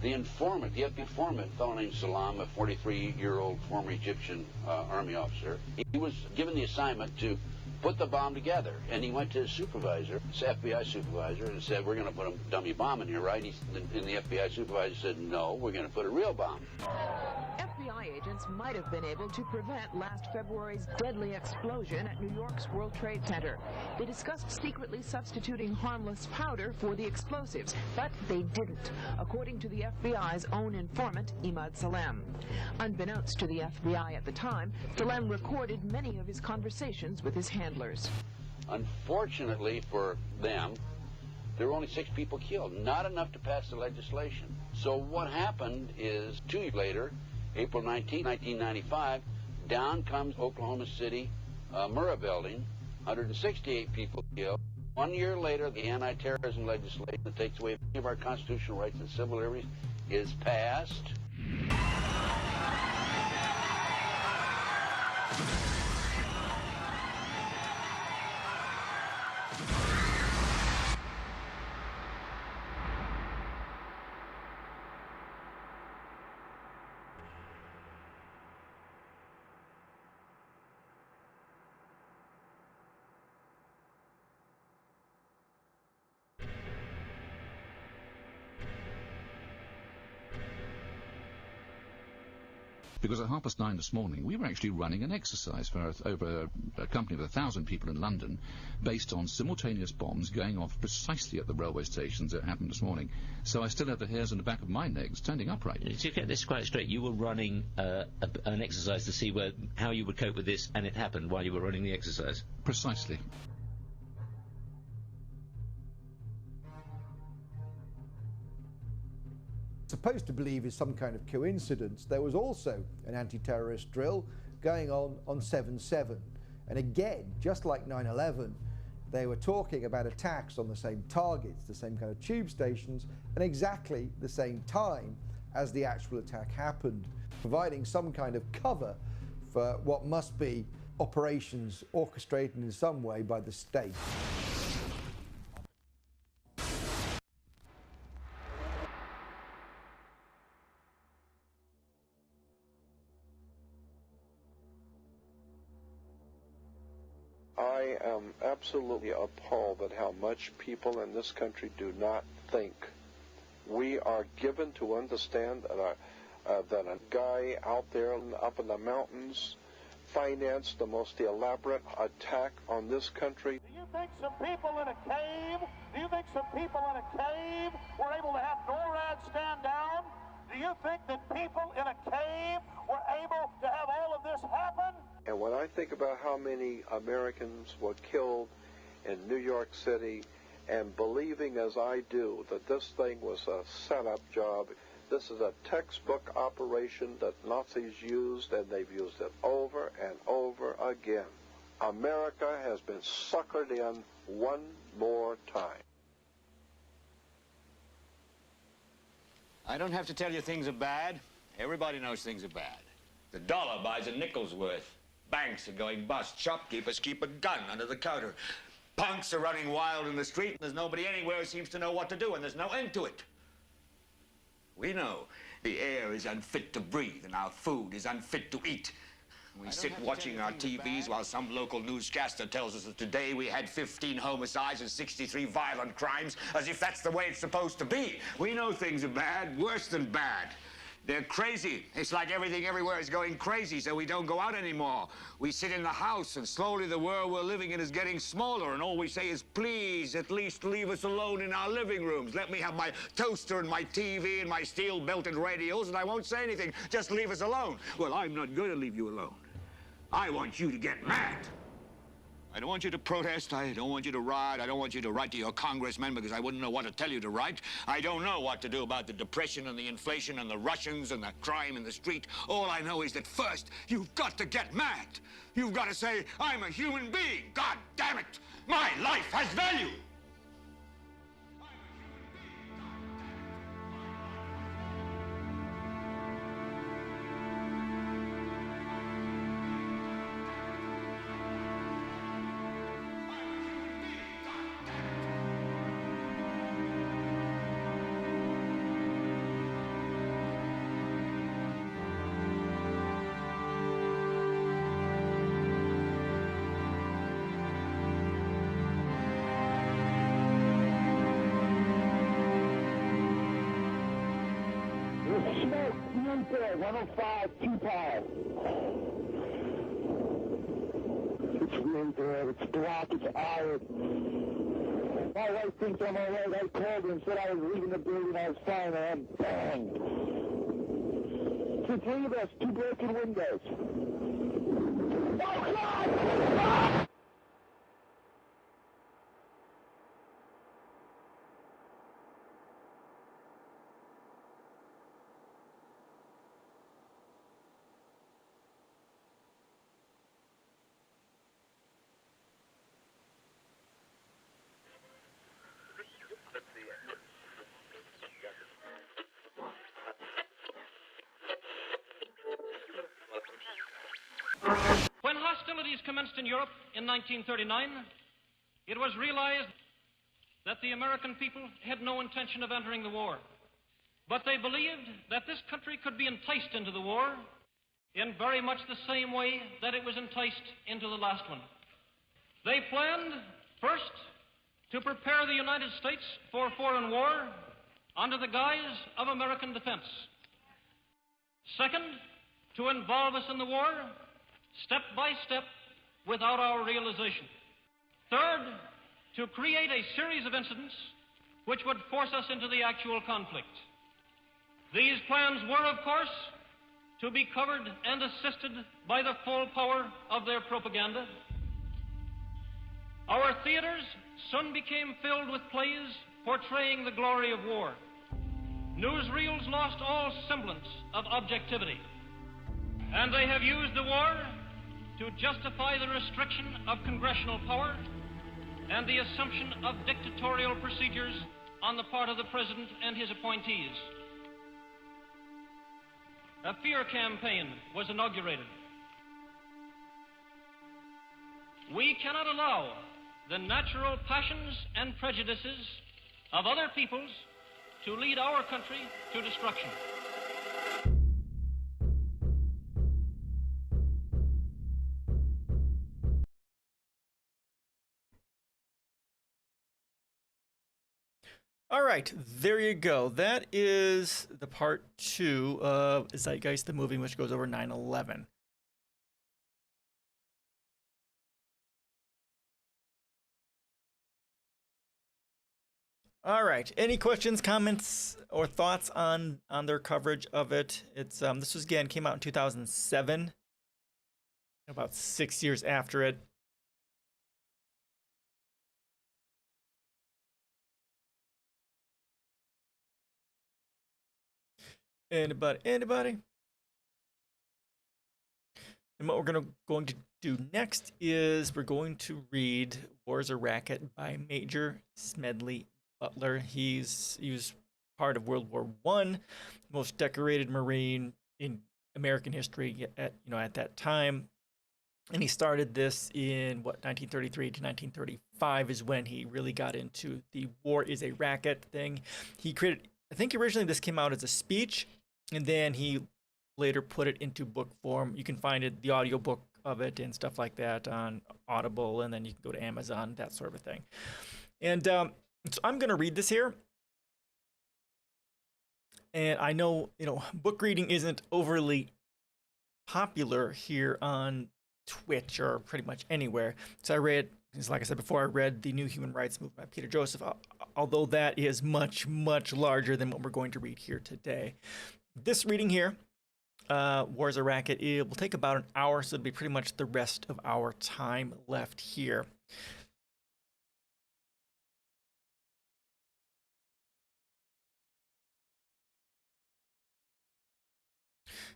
The informant, the informant, a fellow named Salam, a 43-year-old former Egyptian army officer, he was given the assignment to put the bomb together. And he went to his supervisor, his FBI supervisor, and said, we're going to put a dummy bomb in here, right? And the FBI supervisor said, no, we're going to put a real bomb.
FBI agents might have been able to prevent last February's deadly explosion at New York's World Trade Center. They discussed secretly substituting harmless powder for the explosives, but they didn't, according to the FBI's own informant, Imad Salem. Unbeknownst to the FBI at the time, Salem recorded many of his conversations with his handlers.
Unfortunately for them, there were only 6 people killed, not enough to pass the legislation. So what happened is 2 years later, April 19, 1995, down comes Oklahoma City Murrah building, 168 people killed. 1 year later, the anti-terrorism legislation that takes away many of our constitutional rights and civil liberties is passed.
because at 9:30 this morning we were actually running an exercise for over a company of 1,000 people in London based on simultaneous bombs going off precisely at the railway stations that happened this morning. So I still have the hairs on the back of my neck standing upright.
To get this quite straight, you were running an exercise to see how you would cope with this, and it happened while you were running the exercise?
Precisely.
Supposed to believe is some kind of coincidence, there was also an anti-terrorist drill going on 7/7. And again, just like 9/11, they were talking about attacks on the same targets, the same kind of tube stations, and exactly the same time as the actual attack happened, providing some kind of cover for what must be operations orchestrated in some way by the state.
I am absolutely appalled at how much people in this country do not think. We are given to understand that a guy out there up in the mountains financed the most elaborate attack on this country.
Do you think some people in a cave were able to have NORAD stand down? Do you think that people in a cave were able to have all of this happen?
And when I think about how many Americans were killed in New York City, and believing as I do that this thing was a setup job, this is a textbook operation that Nazis used, and they've used it over and over again. America has been suckered in one more time.
I don't have to tell you things are bad. Everybody knows things are bad. The dollar buys a nickel's worth. Banks are going bust. Shopkeepers keep a gun under the counter. Punks are running wild in the street. There's nobody anywhere who seems to know what to do, and there's no end to it. We know the air is unfit to breathe, and our food is unfit to eat. We sit watching our TVs while some local newscaster tells us that today we had 15 homicides and 63 violent crimes, as if that's the way it's supposed to be. We know things are bad, worse than bad. They're crazy. It's like everything everywhere is going crazy, so we don't go out anymore. We sit in the house, and slowly the world we're living in is getting smaller, and all we say is, please, at least leave us alone in our living rooms. Let me have my toaster and my TV and my steel-belted radios, and I won't say anything. Just leave us alone. Well, I'm not going to leave you alone. I want you to get mad. I don't want you to protest. I don't want you to riot. I don't want you to write to your congressmen because I wouldn't know what to tell you to write. I don't know what to do about the depression and the inflation and the Russians and the crime in the street. All I know is that first, you've got to get mad. You've got to say, I'm a human being. God damn it. My life has value.
Smoke, 105, 2 power. It's really bad. It's black. It's iron. My wife thinks I'm all right. I called her and said I was leaving the building. I was fine, and I'm banged. It's the 3 of us, 2 broken windows. Oh, God! Ah!
When hostilities commenced in Europe in 1939, it was realized that the American people had no intention of entering the war. But they believed that this country could be enticed into the war in very much the same way that it was enticed into the last one. They planned, first, to prepare the United States for foreign war under the guise of American defense. Second, to involve us in the war, step by step, without our realization. Third, to create a series of incidents which would force us into the actual conflict. These plans were, of course, to be covered and assisted by the full power of their propaganda. Our theaters soon became filled with plays portraying the glory of war. Newsreels lost all semblance of objectivity, and they have used the war to justify the restriction of congressional power and the assumption of dictatorial procedures on the part of the President and his appointees. A fear campaign was inaugurated. We cannot allow the natural passions and prejudices of other peoples to lead our country to destruction.
All right, there you go. That is the part 2 of Zeitgeist, the movie, which goes over 9/11. All right, any questions, comments, or thoughts on their coverage of it? It's this was, again, came out in 2007, about 6 years after it. Anybody? And what we're going to do next is we're going to read War is a Racket by Major Smedley Butler. He was part of World War I, most decorated Marine in American history at that time. And he started this in 1933 to 1935 is when he really got into the War is a Racket thing. He created, I think originally this came out as a speech, and then he later put it into book form. You can find it, the audiobook of it and stuff like that on Audible, and then you can go to Amazon, that sort of a thing. And so I'm going to read this here. And I know, book reading isn't overly popular here on Twitch or pretty much anywhere. So I read, like I said before, I read The New Human Rights Movement by Peter Joseph, although that is much, much larger than what we're going to read here today. This reading here, War is a Racket, it will take about an hour, so it'll be pretty much the rest of our time left here.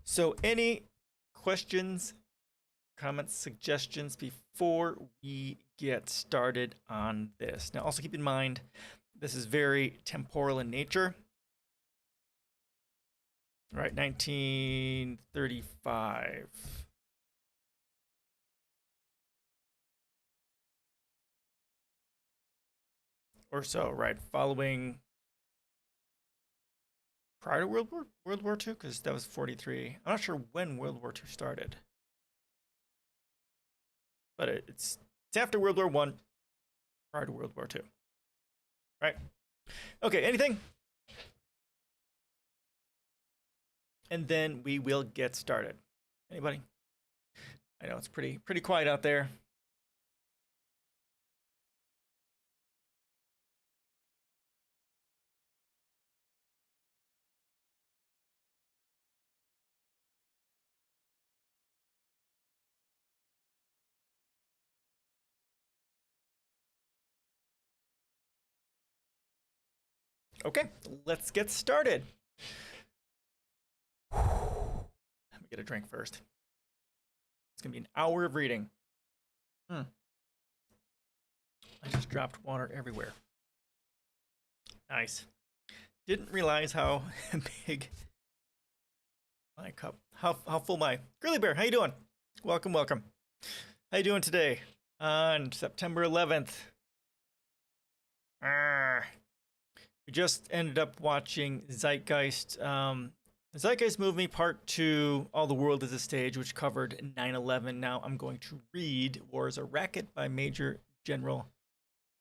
So any questions, comments, suggestions before we get started on this? Now, also keep in mind, this is very temporal in nature. All right, 1935. Or so, right? Following prior to World War II, because that was 43. I'm not sure when World War II started, but it's after World War I, prior to World War II. Right? Okay. Anything? And then we will get started. Anybody? I know it's pretty quiet out there. Okay, let's get started. Let me get a drink first. It's gonna be an hour of reading. I just dropped water everywhere. Nice. Didn't realize how big my cup, how full my Grizzly Bear. How you doing? Welcome. How you doing today on September 11th? We just ended up watching Zeitgeist. Zeitgeist movie part 2, All the World is a Stage, which covered 9/11. Now I'm going to read War is a Racket by Major General.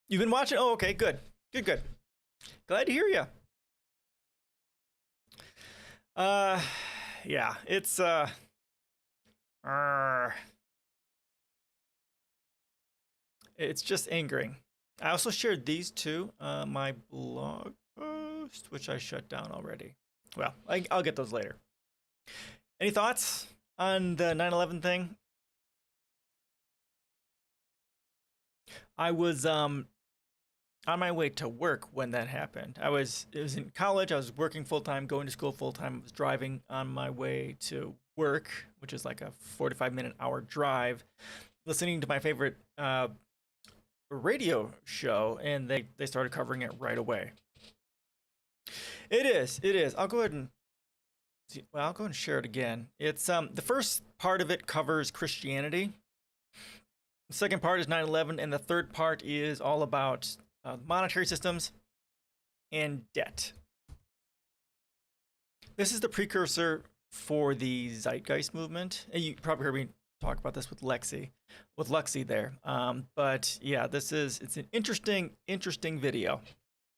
You've been watching? Oh, okay, good. Glad to hear you. Yeah, it's It's just angering. I also shared these two on my blog post, which I shut down already. Well, I'll get those later. Any thoughts on the 9/11 thing? I was on my way to work when that happened. It was in college. I was working full-time, going to school full-time. I was driving on my way to work, which is like a 45-minute hour drive, listening to my favorite radio show, and they started covering it right away. It is. I'll go ahead and share it again. It's the first part of it covers Christianity. The second part is 9/11, and the third part is all about monetary systems and debt. This is the precursor for the Zeitgeist movement. And you probably heard me talk about this with Lexi there. But yeah, it's an interesting video.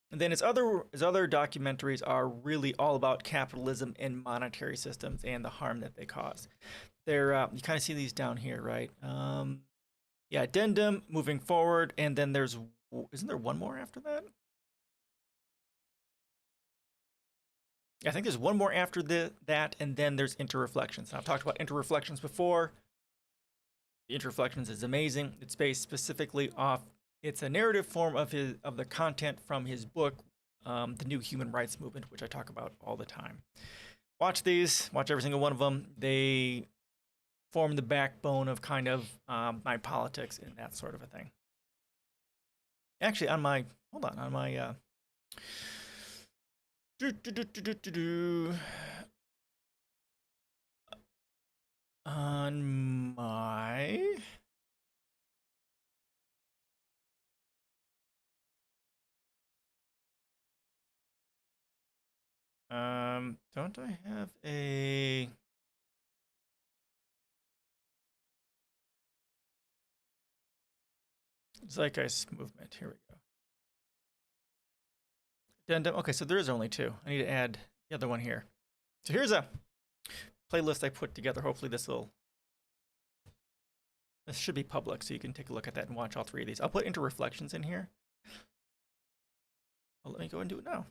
And then his other documentaries are really all about capitalism and monetary systems and the harm that they cause. They're you kind of see these down here, right? Yeah, addendum, moving forward, and then isn't there one more after that? I think there's one more after that, and then there's Interreflections. Now, I've talked about Interreflections before. The Interreflections is amazing. It's based specifically off. It's a narrative form of the content from his book, The New Human Rights Movement, which I talk about all the time. Watch these. Watch every single one of them. They form the backbone of kind of my politics and that sort of a thing. Actually, on my don't I have a Zeitgeist movement? Here we go. Addendum. Okay, so there is only two. I need to add the other one here. So here's a playlist I put together. Hopefully this should be public, so you can take a look at that and watch all three of these. I'll put Interreflections in here. Well, let me go and do it now.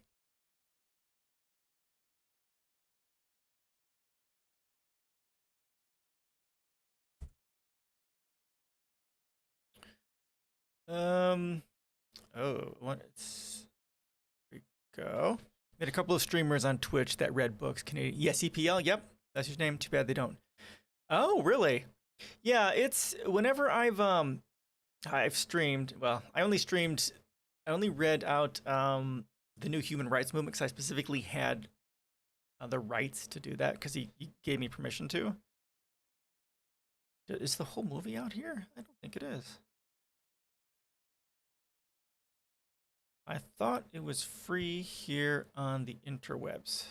Here we go. We had a couple of streamers on Twitch that read books. Canadian, yes, EPL. Yep, that's his name. Too bad they don't. Oh, really? Yeah, it's whenever I've streamed. Well, I only read out the New Human Rights Movement because I specifically had the rights to do that because he gave me permission to. Is the whole movie out here? I don't think it is. I thought it was free here on the interwebs.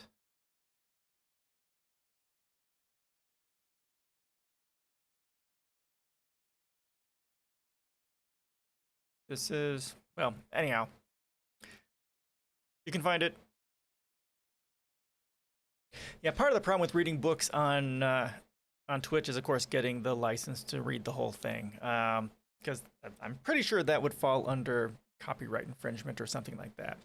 This is, well, anyhow, you can find it. Yeah, part of the problem with reading books on Twitch is, of course, getting the license to read the whole thing, because I'm pretty sure that would fall under copyright infringement or something like that.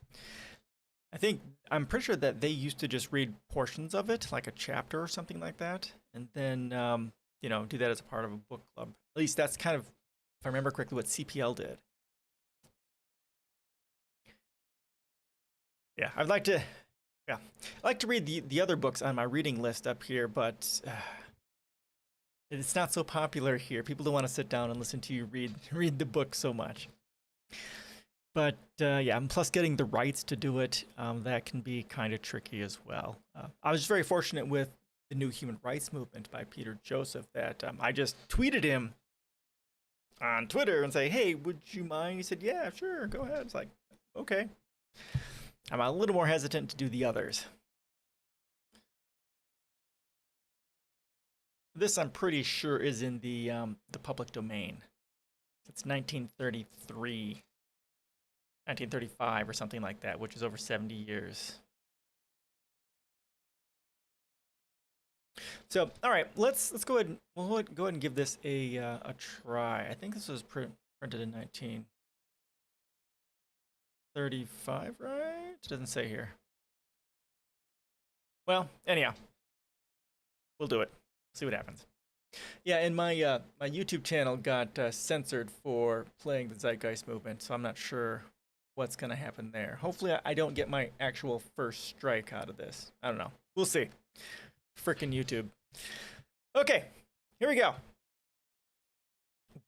I'm pretty sure that they used to just read portions of it, like a chapter or something like that, and then do that as a part of a book club. At least that's kind of, if I remember correctly, what CPL did. Yeah, I'd like to read the other books on my reading list up here, but it's not so popular here. People don't want to sit down and listen to you read the book so much. But yeah, and plus getting the rights to do it, that can be kind of tricky as well. I was very fortunate with the New Human Rights Movement by Peter Joseph that I just tweeted him on Twitter and say, hey, would you mind? He said, yeah, sure, go ahead. It's like, okay. I'm a little more hesitant to do the others. This, I'm pretty sure, is in the public domain. It's 1933. 1935 or something like that, which is over 70 years. So, all right, let's go ahead and we'll go ahead and give this a try. I think this was printed in 1935, right? It doesn't say here. Well, anyhow, we'll do it. See what happens. Yeah, and my my YouTube channel got censored for playing the Zeitgeist movement, so I'm not sure what's gonna happen there. Hopefully, I don't get my actual first strike out of this. I don't know. We'll see. Frickin' YouTube. Okay, here we go.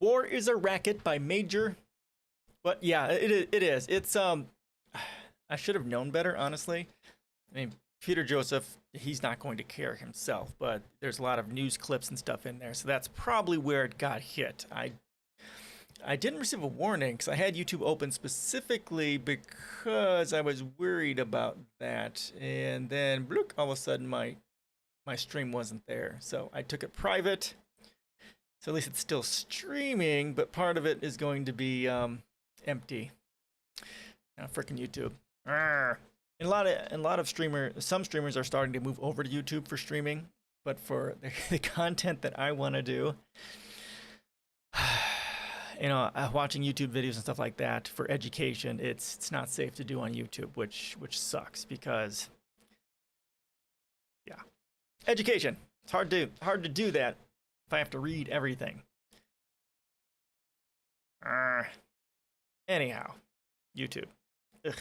War is a Racket by Major. But yeah, it is. It's I should have known better, honestly. I mean, Peter Joseph, he's not going to care himself, but there's a lot of news clips and stuff in there, so that's probably where it got hit. I didn't receive a warning because I had YouTube open specifically because I was worried about that, and then bloop, all of a sudden my stream wasn't there, so I took it private. So at least it's still streaming, but part of it is going to be empty. Now, frickin' YouTube. Arrgh. And a lot of some streamers are starting to move over to YouTube for streaming, but for the content that I want to do, you know, watching YouTube videos and stuff like that for education, it's not safe to do on YouTube, which sucks because, yeah, education. It's hard to do that if I have to read everything. Anyhow, YouTube. Ugh.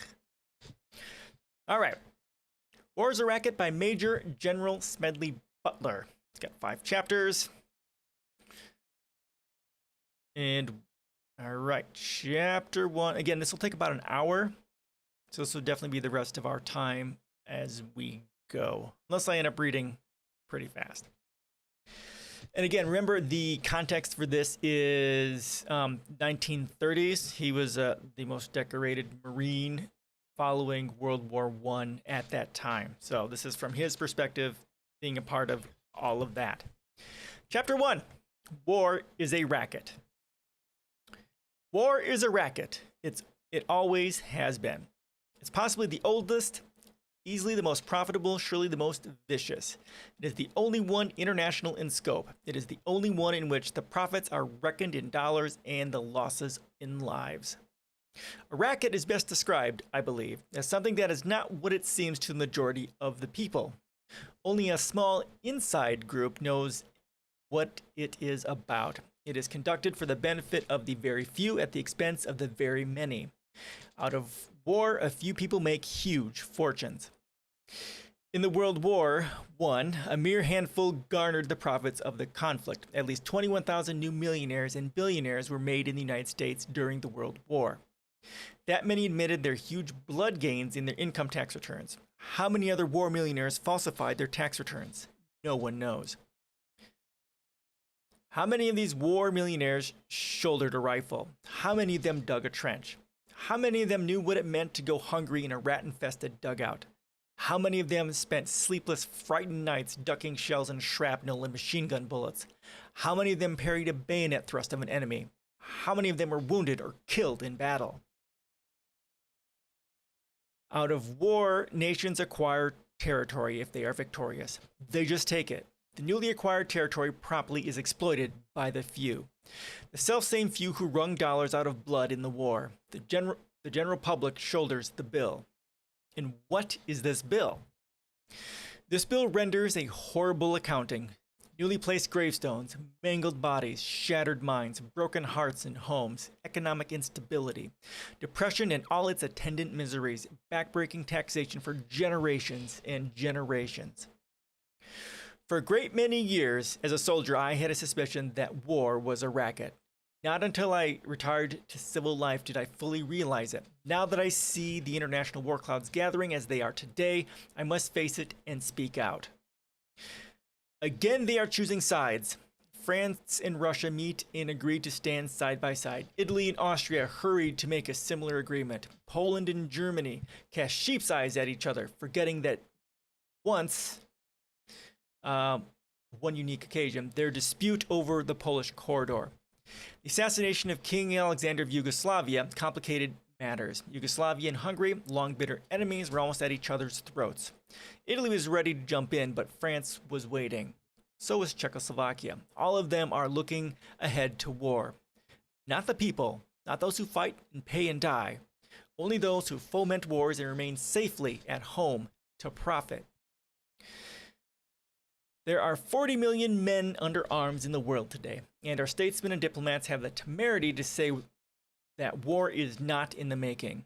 All right. War is a Racket by Major General Smedley Butler. It's got 5 chapters. And, all right, chapter 1. Again, this will take about an hour. So this will definitely be the rest of our time as we go. Unless I end up reading pretty fast. And again, remember the context for this is 1930s. He was the most decorated Marine following World War I at that time. So this is from his perspective, being a part of all of that. Chapter 1, War is a Racket. War is a racket. It always has been. It's possibly the oldest, easily the most profitable, surely the most vicious. It is the only one international in scope. It is the only one in which the profits are reckoned in dollars and the losses in lives. A racket is best described, I believe, as something that is not what it seems to the majority of the people. Only a small inside group knows what it is about. It is conducted for the benefit of the very few at the expense of the very many. Out of war, a few people make huge fortunes. In the World War I, a mere handful garnered the profits of the conflict. At least 21,000 new millionaires and billionaires were made in the United States during the World War. That many admitted their huge blood gains in their income tax returns. How many other war millionaires falsified their tax returns? No one knows. How many of these war millionaires shouldered a rifle? How many of them dug a trench? How many of them knew what it meant to go hungry in a rat-infested dugout? How many of them spent sleepless, frightened nights ducking shells and shrapnel and machine gun bullets? How many of them parried a bayonet thrust of an enemy? How many of them were wounded or killed in battle? Out of war, nations acquire territory if they are victorious. They just take it. The newly acquired territory promptly is exploited by the few. The selfsame few who wrung dollars out of blood in the war. The general public shoulders the bill. And what is this bill? This bill renders a horrible accounting. Newly placed gravestones, mangled bodies, shattered minds, broken hearts and homes, economic instability, depression and all its attendant miseries, backbreaking taxation for generations and generations. For a great many years, as a soldier, I had a suspicion that war was a racket. Not until I retired to civil life did I fully realize it. Now that I see the international war clouds gathering as they are today, I must face it and speak out. Again, they are choosing sides. France and Russia meet and agree to stand side by side. Italy and Austria hurried to make a similar agreement. Poland and Germany cast sheep's eyes at each other, forgetting that once, one unique occasion, their dispute over the Polish corridor. The assassination of King Alexander of Yugoslavia complicated matters. Yugoslavia and Hungary, long bitter enemies, were almost at each other's throats. Italy was ready to jump in, but France was waiting. So is Czechoslovakia. All of them are looking ahead to war. Not the people, not those who fight and pay and die, only those who foment wars and remain safely at home to profit. There are 40 million men under arms in the world today, and our statesmen and diplomats have the temerity to say that war is not in the making.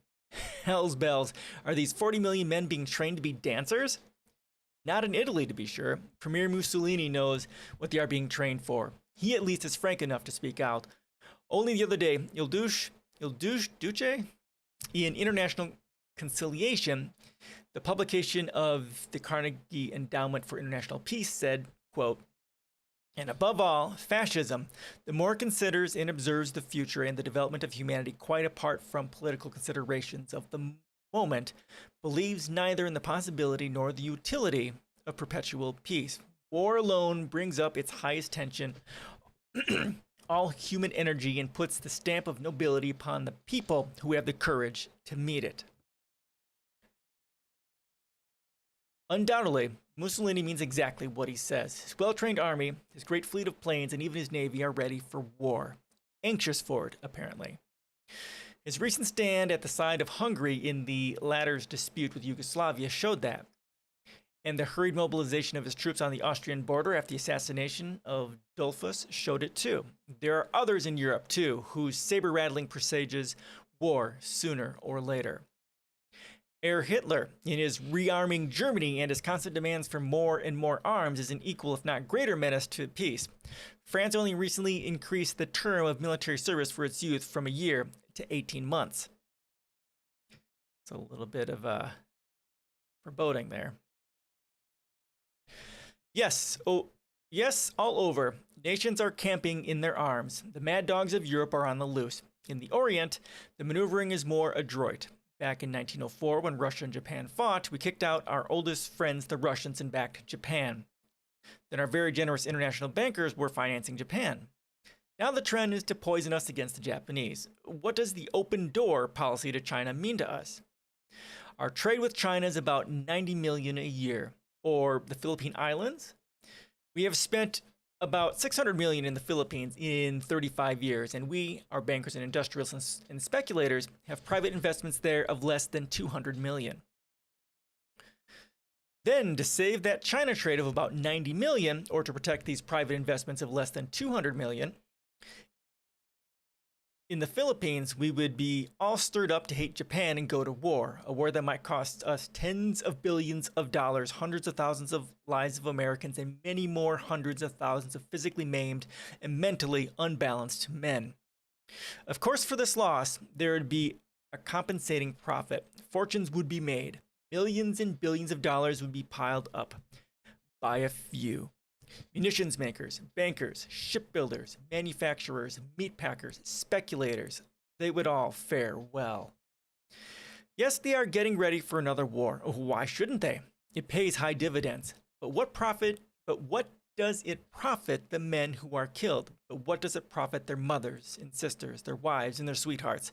Hell's bells, are these 40 million men being trained to be dancers? Not in Italy, to be sure. Premier Mussolini knows what they are being trained for. He at least is frank enough to speak out. Only the other day, Il Duce, in International Conciliation, the publication of the Carnegie Endowment for International Peace, said, quote, "And above all, fascism, the more it considers and observes the future and the development of humanity quite apart from political considerations of the moment, believes neither in the possibility nor the utility of perpetual peace. War alone brings up its highest tension, all human energy, and puts the stamp of nobility upon the people who have the courage to meet it." Undoubtedly, Mussolini means exactly what he says. His well-trained army, his great fleet of planes, and even his navy are ready for war. Anxious for it, apparently. His recent stand at the side of Hungary in the latter's dispute with Yugoslavia showed that. And the hurried mobilization of his troops on the Austrian border after the assassination of Dollfuss showed it too. There are others in Europe too, whose saber-rattling presages war sooner or later. Herr Hitler, in his rearming Germany and his constant demands for more and more arms, is an equal, if not greater, menace to peace. France only recently increased the term of military service for its youth from a year to 18 months. It's a little bit of foreboding there. Yes, all over. Nations are camping in their arms. The mad dogs of Europe are on the loose. In the Orient, the maneuvering is more adroit. Back in 1904, when Russia and Japan fought, we kicked out our oldest friends, the Russians, and backed Japan. Then our very generous international bankers were financing Japan. Now the trend is to poison us against the Japanese. What does the open door policy to China mean to us? Our trade with China is about 90 million a year. Or the Philippine Islands? We have spent about 600 million in the Philippines in 35 years, and we, our bankers and industrialists and speculators, have private investments there of less than 200 million. Then, to save that China trade of about 90 million, or to protect these private investments of less than 200 million, in the Philippines, we would be all stirred up to hate Japan and go to war, a war that might cost us tens of billions of dollars, hundreds of thousands of lives of Americans, and many more hundreds of thousands of physically maimed and mentally unbalanced men. Of course, for this loss, there would be a compensating profit. Fortunes would be made. Millions and billions of dollars would be piled up by a few. Munitions makers, bankers, shipbuilders, manufacturers, meat packers, speculators, they would all fare well. Yes, they are getting ready for another war. Why shouldn't they? It pays high dividends. But what does it profit the men who are killed? But what does it profit their mothers and sisters, their wives and their sweethearts?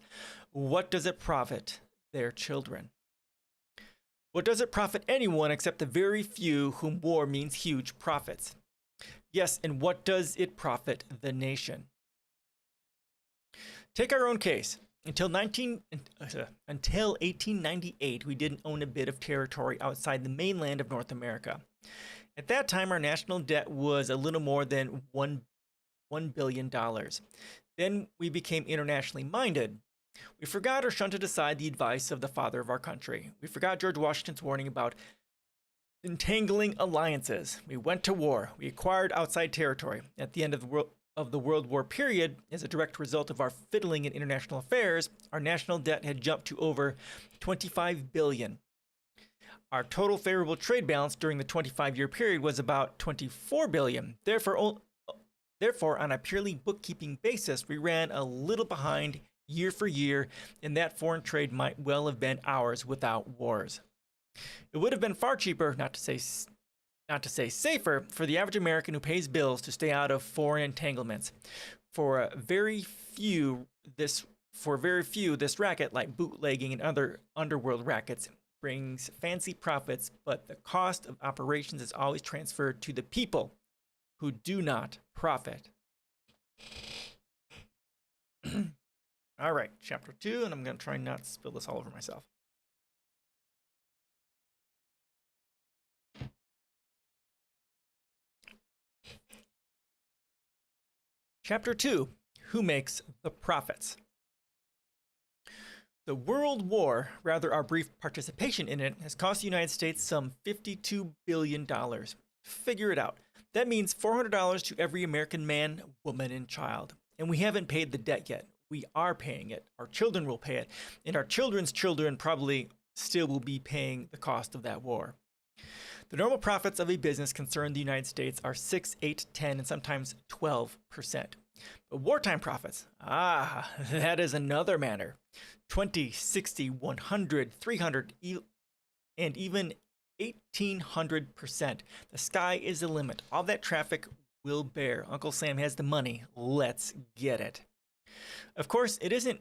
What does it profit their children? What does it profit anyone except the very few whom war means huge profits? Yes, and what does it profit the nation? Take our own case. Until 1898, we didn't own a bit of territory outside the mainland of North America. At that time, our national debt was a little more than $1 billion. Then we became internationally minded. We forgot or shunted aside the advice of the father of our country. We forgot George Washington's warning about entangling alliances. We went to war. We acquired outside territory. At the end of the World War period, as a direct result of our fiddling in international affairs, our national debt had jumped to over $25 billion. Our total favorable trade balance during the 25-year period was about $24 billion. Therefore, on a purely bookkeeping basis, we ran a little behind year for year, and that foreign trade might well have been ours without wars. It would have been far cheaper, not to say safer, for the average American who pays bills to stay out of foreign entanglements. For very few, this racket, like bootlegging and other underworld rackets, brings fancy profits, but the cost of operations is always transferred to the people who do not profit. All right, chapter 2, and I'm going to try not to spill this all over myself. Chapter 2, who makes the profits? The World War, rather our brief participation in it, has cost the United States some $52 billion. Figure it out. That means $400 to every American man, woman, and child. And we haven't paid the debt yet. We are paying it. Our children will pay it. And our children's children probably still will be paying the cost of that war. The normal profits of a business concerned the United States are 6, 8, 10, and sometimes 12%. But wartime profits, that is another matter. 20, 60, 100, 300, and even 1,800%. The sky is the limit. All that traffic will bear. Uncle Sam has the money. Let's get it. Of course, it isn't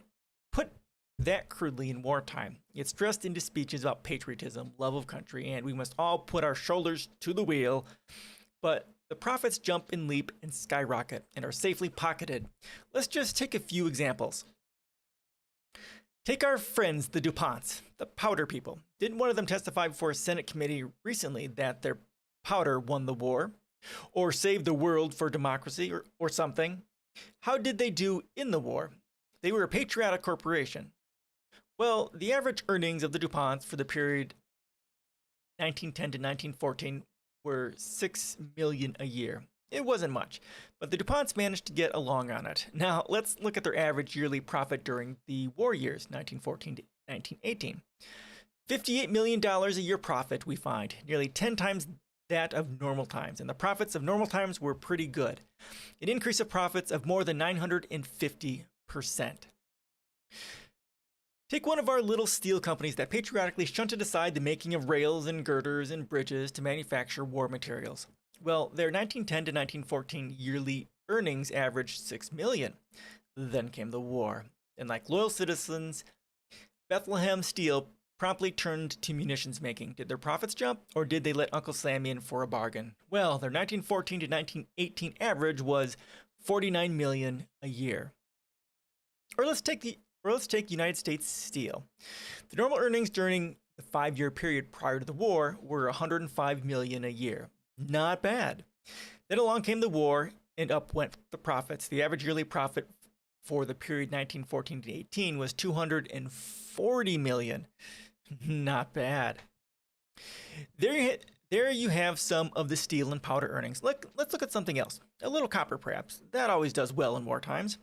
put that crudely in wartime. It's dressed into speeches about patriotism, love of country, and we must all put our shoulders to the wheel. But the profits jump and leap and skyrocket and are safely pocketed. Let's just take a few examples. Take our friends, the DuPonts, the powder people. Didn't one of them testify before a Senate committee recently that their powder won the war? Or saved the world for democracy or something? How did they do in the war? They were a patriotic corporation. Well, the average earnings of the DuPonts for the period 1910 to 1914 were $6 million a year. It wasn't much, but the DuPonts managed to get along on it. Now, let's look at their average yearly profit during the war years, 1914 to 1918. $58 million a year profit, we find, nearly 10 times that of normal times, and the profits of normal times were pretty good. An increase of profits of more than 950%. Take one of our little steel companies that patriotically shunted aside the making of rails and girders and bridges to manufacture war materials. Well, their 1910 to 1914 yearly earnings averaged $6 million. Then came the war, and like loyal citizens, Bethlehem Steel promptly turned to munitions making. Did their profits jump, or did they let Uncle Sam in for a bargain? Well, their 1914 to 1918 average was $49 million a year. Or let's take United States Steel. The normal earnings during the 5-year period prior to the war were $105 million a year. Not bad. Then along came the war, and up went the profits. The average yearly profit for the period 1914 to 18 was $240 million. Not bad. There you have some of the steel and powder earnings. Let's look at something else. A little copper, perhaps. That always does well in war times.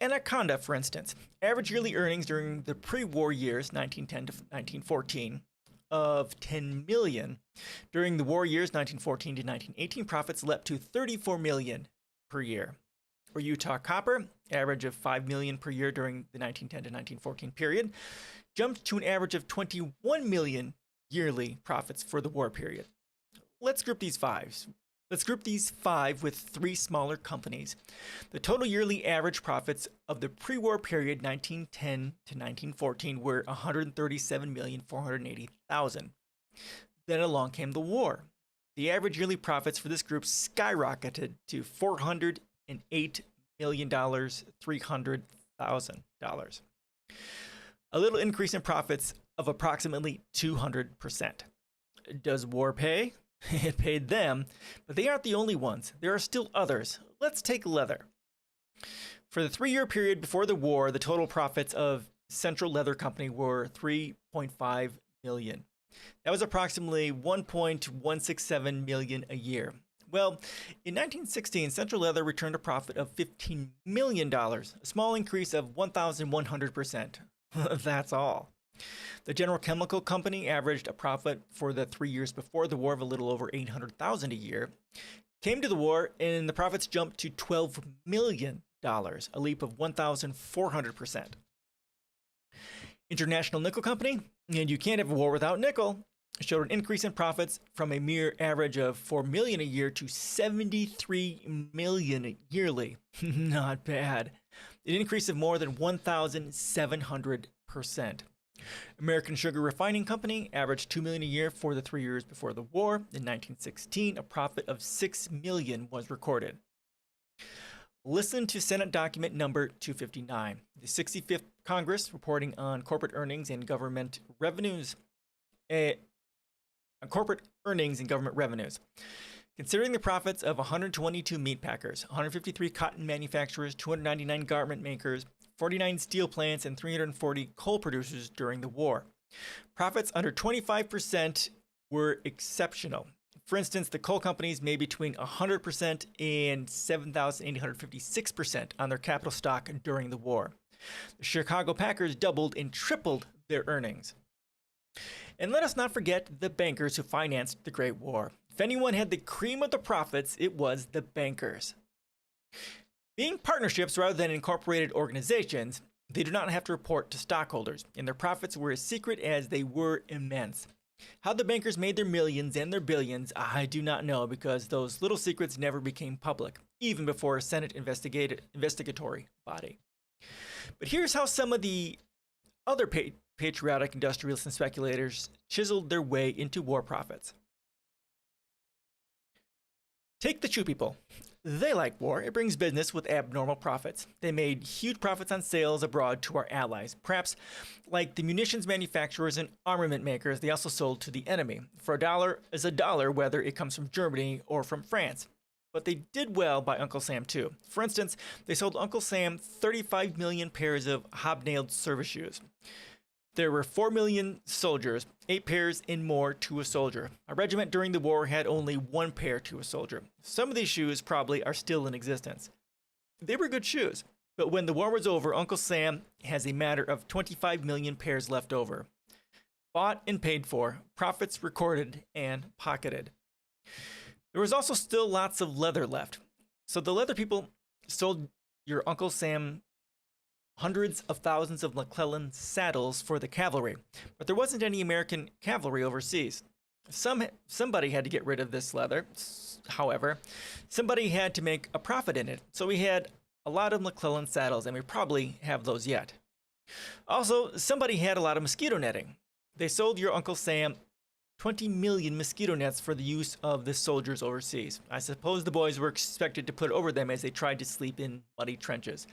Anaconda, for instance, average yearly earnings during the pre-war years, 1910 to 1914, of $10 million. During the war years, 1914 to 1918, profits leapt to $34 million per year. Or Utah Copper, average of $5 million per year during the 1910 to 1914 period, jumped to an average of $21 million yearly profits for the war period. Let's group these five with 3 smaller companies. The total yearly average profits of the pre-war period 1910 to 1914 were $137,480,000. Then along came the war. The average yearly profits for this group skyrocketed to $408 million, $300,000. A little increase in profits of approximately 200%. Does war pay? It paid them, but they aren't the only ones. There are still others. Let's take leather. For the 3-year period before the war, the total profits of Central Leather Company were $3.5 million. That was approximately $1.167 million a year. Well, in 1916, Central Leather returned a profit of $15 million, a small increase of 1,100%. That's all. The General Chemical Company averaged a profit for the 3 years before the war of a little over $800,000 a year. Came to the war, and the profits jumped to $12 million, a leap of 1,400%. International Nickel Company, and you can't have a war without nickel, showed an increase in profits from a mere average of $4 million a year to $73 million yearly. Not bad. An increase of more than 1,700%. American Sugar Refining Company averaged $2 million a year for the 3 years before the war. In 1916, a profit of $6 million was recorded. Listen to Senate document number 259, the 65th Congress reporting on corporate earnings and government revenues. Considering the profits of 122 meat packers, 153 cotton manufacturers, 299 garment makers, 49 steel plants, and 340 coal producers during the war. Profits under 25% were exceptional. For instance, the coal companies made between 100% and 7,856% on their capital stock during the war. The Chicago Packers doubled and tripled their earnings. And let us not forget the bankers who financed the Great War. If anyone had the cream of the profits, it was the bankers. Being partnerships rather than incorporated organizations, they do not have to report to stockholders, and their profits were as secret as they were immense. How the bankers made their millions and their billions, I do not know, because those little secrets never became public, even before a Senate investigatory body. But here's how some of the other patriotic industrialists and speculators chiseled their way into war profits. Take the Chew people. They like war. It brings business with abnormal profits. They made huge profits on sales abroad to our allies. Perhaps like the munitions manufacturers and armament makers, they also sold to the enemy. For a dollar is a dollar, whether it comes from Germany or from France. But they did well by Uncle Sam too. For instance, they sold Uncle Sam 35 million pairs of hobnailed service shoes. There were 4 million soldiers, 8 pairs and more to a soldier. A regiment during the war had only 1 pair to a soldier. Some of these shoes probably are still in existence. They were good shoes, but when the war was over, Uncle Sam has a matter of 25 million pairs left over. Bought and paid for, profits recorded and pocketed. There was also still lots of leather left. So the leather people sold your Uncle Sam hundreds of thousands of McClellan saddles for the cavalry, but there wasn't any American cavalry overseas. Somebody had to get rid of this leather. However, somebody had to make a profit in it, so we had a lot of McClellan saddles, and we probably have those yet. Also, somebody had a lot of mosquito netting. They sold your Uncle Sam 20 million mosquito nets for the use of the soldiers overseas. I suppose the boys were expected to put over them as they tried to sleep in muddy trenches.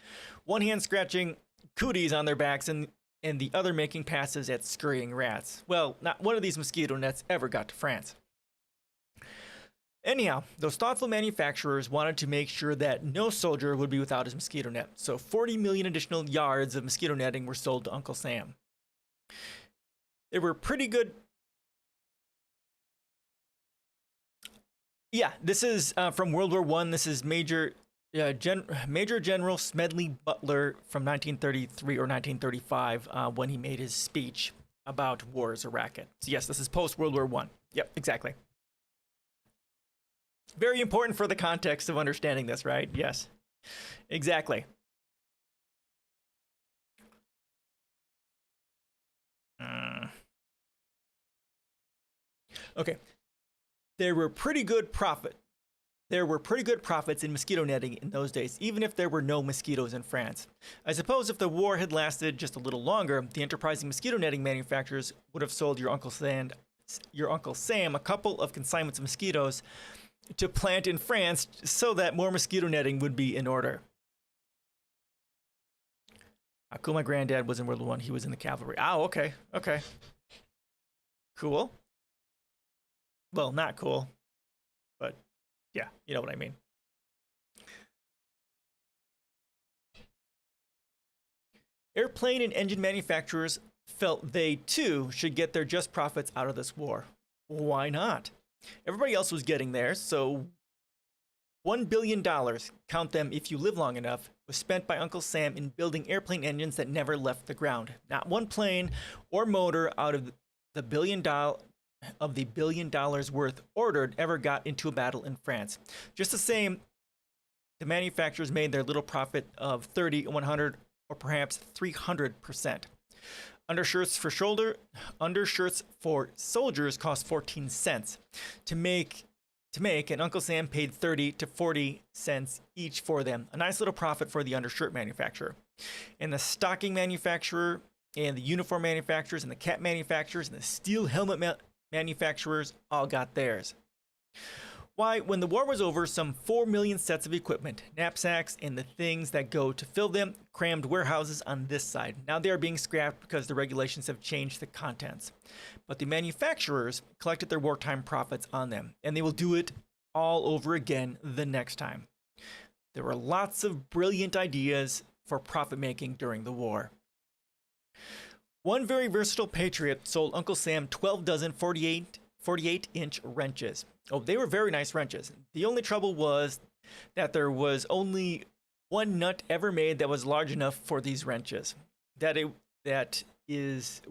One hand scratching cooties on their backs and the other making passes at scurrying rats. Well, not one of these mosquito nets ever got to France. Anyhow, those thoughtful manufacturers wanted to make sure that no soldier would be without his mosquito net, so 40 million additional yards of mosquito netting were sold to Uncle Sam. They were pretty good. Yeah, this is from World War I. This is Major General Smedley Butler from 1933 or 1935 when he made his speech about war as a racket. So yes, this is post-World War I. Yep, exactly. Very important for the context of understanding this, right? Yes, exactly. Okay. There were pretty good profits in mosquito netting in those days, even if there were no mosquitoes in France. I suppose if the war had lasted just a little longer, the enterprising mosquito netting manufacturers would have sold your Uncle Sam a couple of consignments of mosquitoes to plant in France so that more mosquito netting would be in order. How cool, my granddad was in World War I. He was in the cavalry. Oh, okay. Okay. Cool. Well, not cool, but yeah, you know what I mean. Airplane and engine manufacturers felt they, too, should get their just profits out of this war. Why not? Everybody else was getting theirs, so $1 billion, count them if you live long enough, was spent by Uncle Sam in building airplane engines that never left the ground. Not one plane or motor out of the $1 billion worth ordered ever got into a battle in France. Just the same, the manufacturers made their little profit of 30, 100, or perhaps 300%. Undershirts for soldiers cost 14 cents to make, and Uncle Sam paid 30 to 40 cents each for them. A nice little profit for the undershirt manufacturer. And the stocking manufacturer and the uniform manufacturers and the cap manufacturers and the steel helmet manufacturers all got theirs. Why, when the war was over, some 4 million sets of equipment, knapsacks, and the things that go to fill them crammed warehouses on this side. Now they are being scrapped because the regulations have changed the contents. But the manufacturers collected their wartime profits on them, and they will do it all over again the next time. There were lots of brilliant ideas for profit making during the war. One very versatile patriot sold Uncle Sam 12 dozen 48-inch wrenches. Oh, they were very nice wrenches. The only trouble was that there was only one nut ever made that was large enough for these wrenches. That is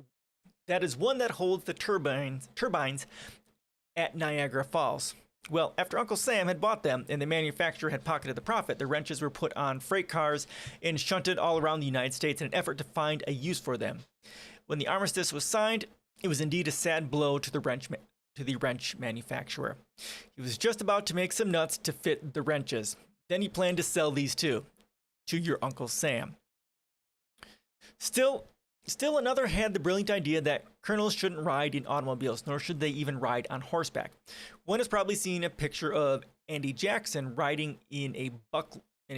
one that holds the turbines at Niagara Falls. Well, after Uncle Sam had bought them and the manufacturer had pocketed the profit, the wrenches were put on freight cars and shunted all around the United States in an effort to find a use for them. When the armistice was signed, it was indeed a sad blow to the wrench manufacturer. He was just about to make some nuts to fit the wrenches. Then he planned to sell these too, to your Uncle Sam. Still another had the brilliant idea that colonels shouldn't ride in automobiles, nor should they even ride on horseback. One has probably seen a picture of Andy Jackson riding in a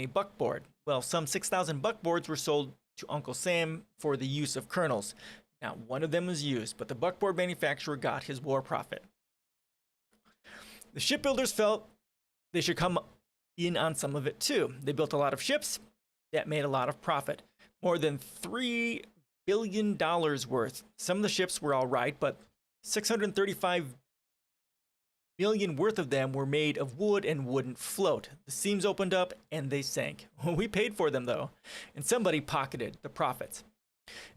buckboard. Well, some 6,000 buckboards were sold to Uncle Sam for the use of colonels. Not one of them was used, but the buckboard manufacturer got his war profit. The shipbuilders felt they should come in on some of it too. They built a lot of ships that made a lot of profit. More than $3 billion worth. Some of the ships were all right, but 635 million worth of them were made of wood and wouldn't float. The seams opened up and they sank. We paid for them though, and somebody pocketed the profits.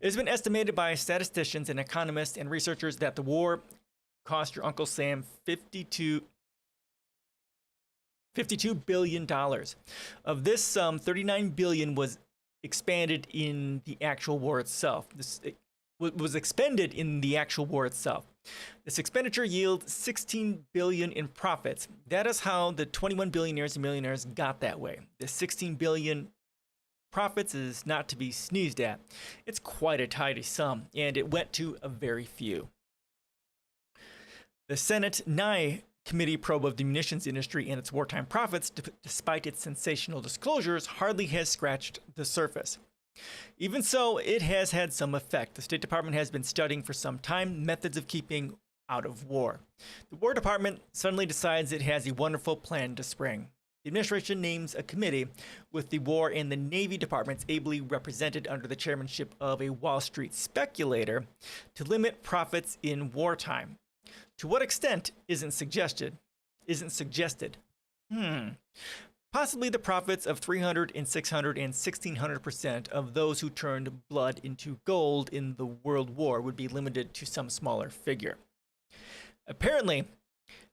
It has been estimated by statisticians and economists and researchers that the war cost your Uncle Sam $52 billion. Of this sum, $39 billion was expanded in the actual war itself. This was expended in the actual war itself. This expenditure yielded $16 billion in profits. That is how the 21 billionaires and millionaires got that way. The $16 billion profits is not to be sneezed at. It's quite a tidy sum, and it went to a very few. The Senate Nye Committee probe of the munitions industry and its wartime profits, despite its sensational disclosures, hardly has scratched the surface. Even so, it has had some effect. The State Department has been studying for some time methods of keeping out of war. The War Department suddenly decides it has a wonderful plan to spring. The administration names a committee with the War and the Navy departments ably represented under the chairmanship of a Wall Street speculator to limit profits in wartime. To what extent isn't suggested. Possibly the profits of 300 and 600 and 1600% of those who turned blood into gold in the World War would be limited to some smaller figure. Apparently,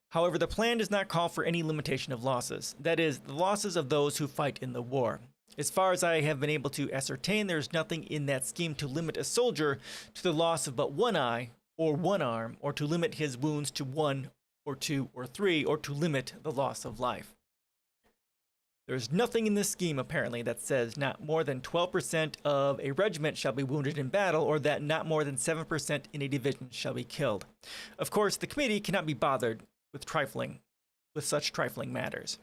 however, the plan does not call for any limitation of losses. That is, the losses of those who fight in the war. As far as I have been able to ascertain, there is nothing in that scheme to limit a soldier to the loss of but one eye or one arm, or to limit his wounds to 1 or 2 or 3, or to limit the loss of life. There is nothing in this scheme, apparently, that says not more than 12% of a regiment shall be wounded in battle, or that not more than 7% in a division shall be killed. Of course, the committee cannot be bothered with such trifling matters.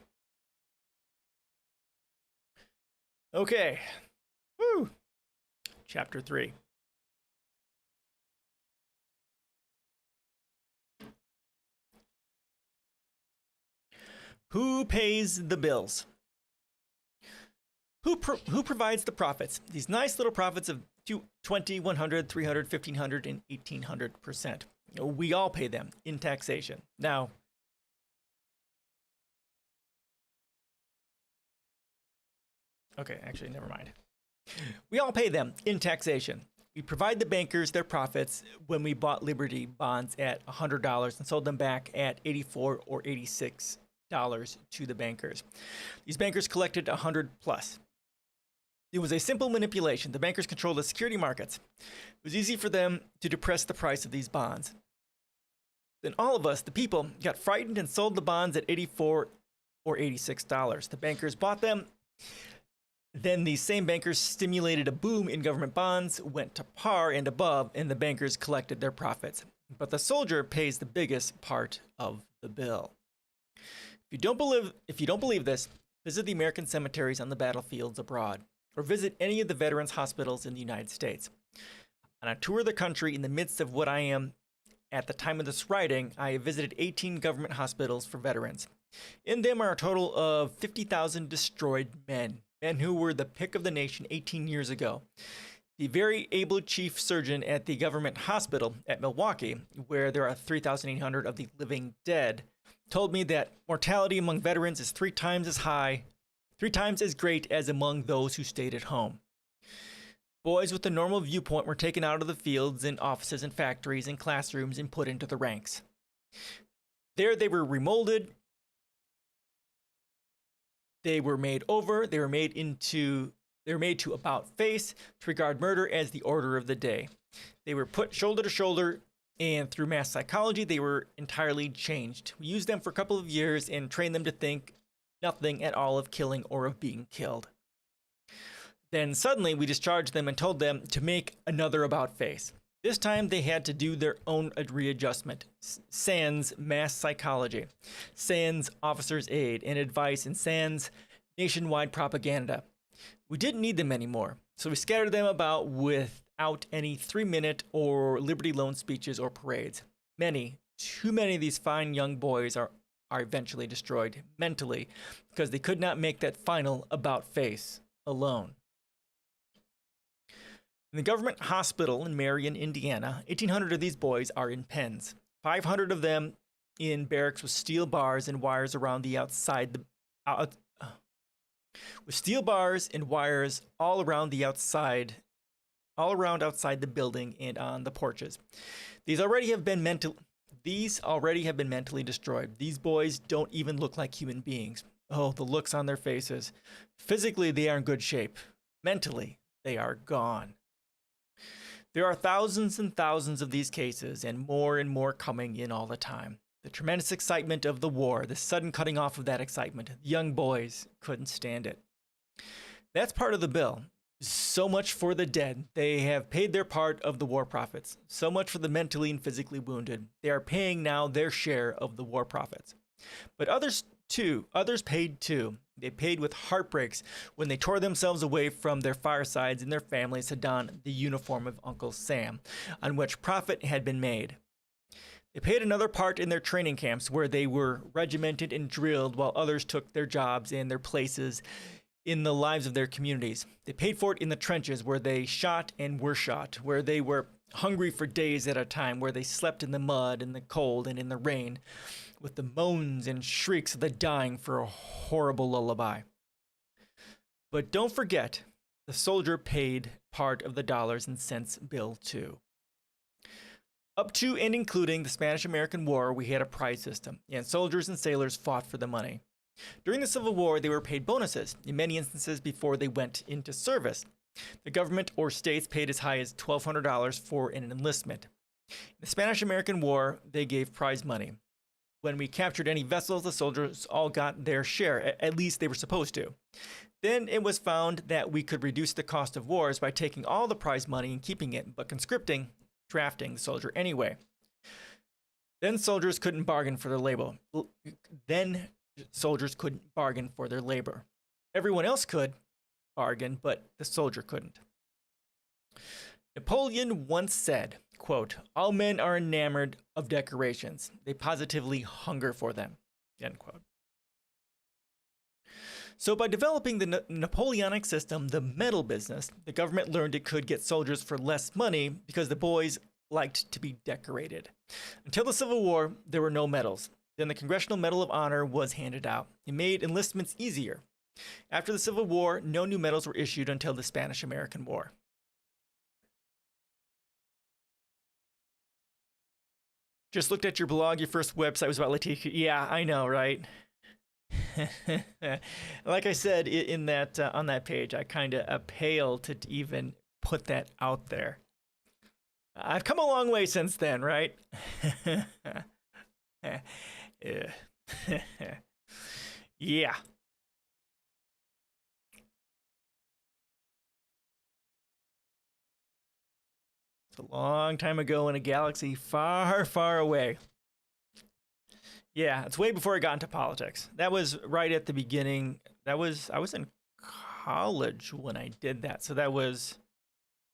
Okay. Woo! Chapter 3. Who pays the bills? Who provides the profits? These nice little profits of 20, 100, 300, 1500, and 1800%. We all pay them in taxation. Now, okay, actually, never mind. We all pay them in taxation. We provide the bankers their profits when we bought Liberty bonds at $100 and sold them back at $84 or $86 to the bankers. These bankers collected 100 plus. It was a simple manipulation. The bankers controlled the security markets. It was easy for them to depress the price of these bonds. Then all of us, the people, got frightened and sold the bonds at $84 or $86. The bankers bought them Then these same bankers stimulated a boom in government bonds, went to par and above, and the bankers collected their profits. But the soldier pays the biggest part of the bill. If you don't believe this, visit the American cemeteries on the battlefields abroad, or visit any of the veterans' hospitals in the United States. On a tour of the country in the midst of what I am at the time of this writing, I have visited 18 government hospitals for veterans. In them are a total of 50,000 destroyed men who were the pick of the nation 18 years ago. The very able chief surgeon at the government hospital at Milwaukee, where there are 3,800 of the living dead, told me that mortality among veterans is 3 times as great as among those who stayed at home. Boys with a normal viewpoint were taken out of the fields and offices and factories and classrooms and put into the ranks. There they were remolded. They were made over. They were made to about face, to regard murder as the order of the day. They were put shoulder to shoulder, and through mass psychology, they were entirely changed. We used them for a couple of years and trained them to think nothing at all of killing or of being killed. Then suddenly we discharged them and told them to make another about face. This time they had to do their own readjustment, sans mass psychology, sans officer's aid and advice, and sans nationwide propaganda. We didn't need them anymore, so we scattered them about without any 3-minute or Liberty Loan speeches or parades. Too many of these fine young boys are eventually destroyed mentally because they could not make that final about face alone. In the government hospital in Marion, Indiana, 1,800 of these boys are in pens. 500 of them in barracks with steel bars and wires around the outside. With steel bars and wires all around outside the building and on the porches. These already have been mentally destroyed. These boys don't even look like human beings. Oh, the looks on their faces. Physically, they are in good shape. Mentally, they are gone. There are thousands and thousands of these cases, and more coming in all the time. The tremendous excitement of the war, the sudden cutting off of that excitement. The young boys couldn't stand it. That's part of the bill. So much for the dead. They have paid their part of the war profits. So much for the mentally and physically wounded. They are paying now their share of the war profits. But others paid too. They paid with heartbreaks when they tore themselves away from their firesides and their families to don the uniform of Uncle Sam, on which profit had been made. They paid another part in their training camps where they were regimented and drilled while others took their jobs and their places in the lives of their communities. They paid for it in the trenches where they shot and were shot, where they were hungry for days at a time, where they slept in the mud, in the cold, and in the rain, with the moans and shrieks of the dying for a horrible lullaby. But don't forget, the soldier paid part of the dollars and cents bill too. Up to and including the Spanish-American War, we had a prize system, and soldiers and sailors fought for the money. During the Civil War, they were paid bonuses, in many instances before they went into service. The government or states paid as high as $1,200 for an enlistment. In the Spanish-American War, they gave prize money. When we captured any vessels, the soldiers all got their share, at least they were supposed to. Then it was found that we could reduce the cost of wars by taking all the prize money and keeping it, but drafting the soldier anyway. Then soldiers couldn't bargain for their labor. Everyone else could bargain, but the soldier couldn't. Napoleon once said, quote, "All men are enamored of decorations. They positively hunger for them," end quote. So by developing the Napoleonic system, the medal business, the government learned it could get soldiers for less money because the boys liked to be decorated. Until the Civil War, there were no medals. Then the Congressional Medal of Honor was handed out. It made enlistments easier. After the Civil War, no new medals were issued until the Spanish-American War. Just looked at your blog. Your first website was about Leticia. Yeah, I know, right? Like I said in that on that page, I kind of pale to even put that out there. I've come a long way since then, right? Yeah. a long time ago in a galaxy far, far away. Yeah, it's way before I got into politics. That was right at the beginning. I was in college when I did that. So that was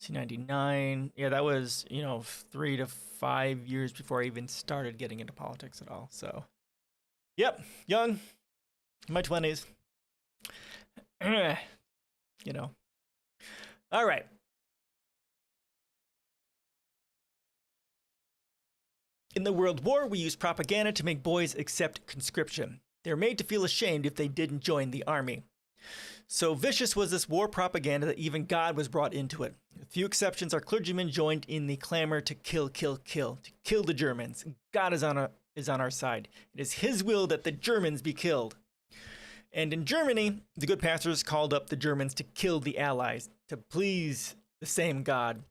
1999. Yeah, that was, 3 to 5 years before I even started getting into politics at all. So, yep, young, in my 20s. All right. In the World War, we used propaganda to make boys accept conscription. They were made to feel ashamed if they didn't join the army. So vicious was this war propaganda that even God was brought into it. With few exceptions, our clergymen joined in the clamor to kill the Germans. God is on our side. It is his will that the Germans be killed. And in Germany, the good pastors called up the Germans to kill the Allies, to please the same God.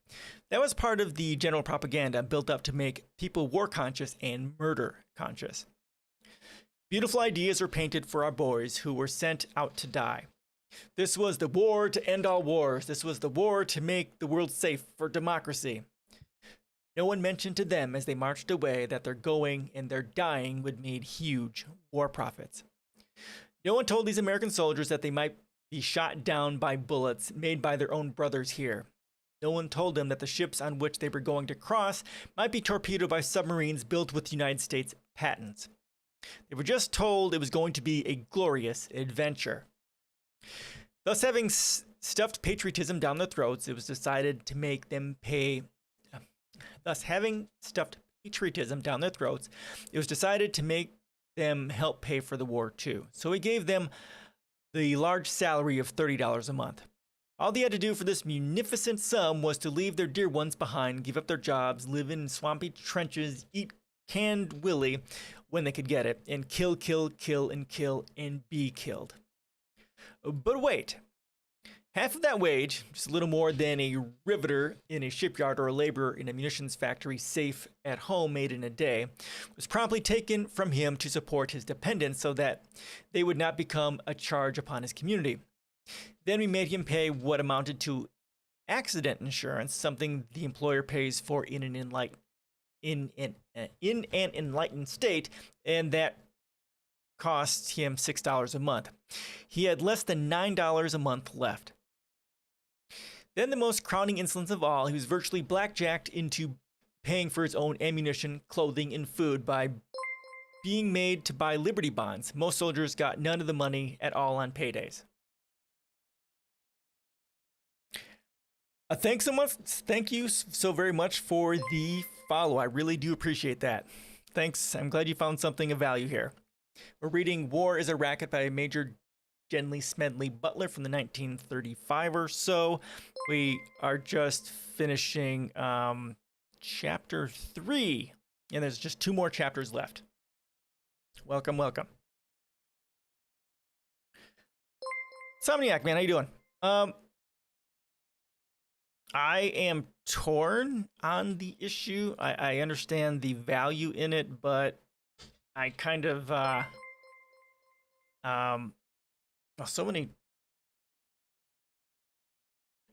That was part of the general propaganda built up to make people war conscious and murder conscious. Beautiful ideas were painted for our boys who were sent out to die. This was the war to end all wars. This was the war to make the world safe for democracy. No one mentioned to them as they marched away that their going and their dying would mean huge war profits. No one told these American soldiers that they might be shot down by bullets made by their own brothers here. No one told them that the ships on which they were going to cross might be torpedoed by submarines built with United States patents. They were just told it was going to be a glorious adventure. Thus, having stuffed patriotism down their throats, it was decided to make them pay. Thus, having stuffed patriotism down their throats, it was decided to make them help pay for the war too. So he gave them the large salary of $30 a month. All they had to do for this munificent sum was to leave their dear ones behind, give up their jobs, live in swampy trenches, eat canned willy when they could get it, and kill, and be killed. But wait, half of that wage, just a little more than a riveter in a shipyard or a laborer in a munitions factory safe at home made in a day, was promptly taken from him to support his dependents so that they would not become a charge upon his community. Then we made him pay what amounted to accident insurance, something the employer pays for in an enlightened state, and that costs him $6 a month. He had less than $9 a month left. Then the most crowning insolence of all, he was virtually blackjacked into paying for his own ammunition, clothing, and food by being made to buy Liberty bonds. Most soldiers got none of the money at all on paydays. Thank you so very much for the follow. I really do appreciate that. Thanks. I'm glad you found something of value here. We're reading War is a Racket by Major General Smedley Butler from the 1935 or so. We are just finishing chapter 3, and there's just 2 more chapters left. Welcome. Somniac, man, how you doing? I am torn on the issue. I understand the value in it, but I kind of so many.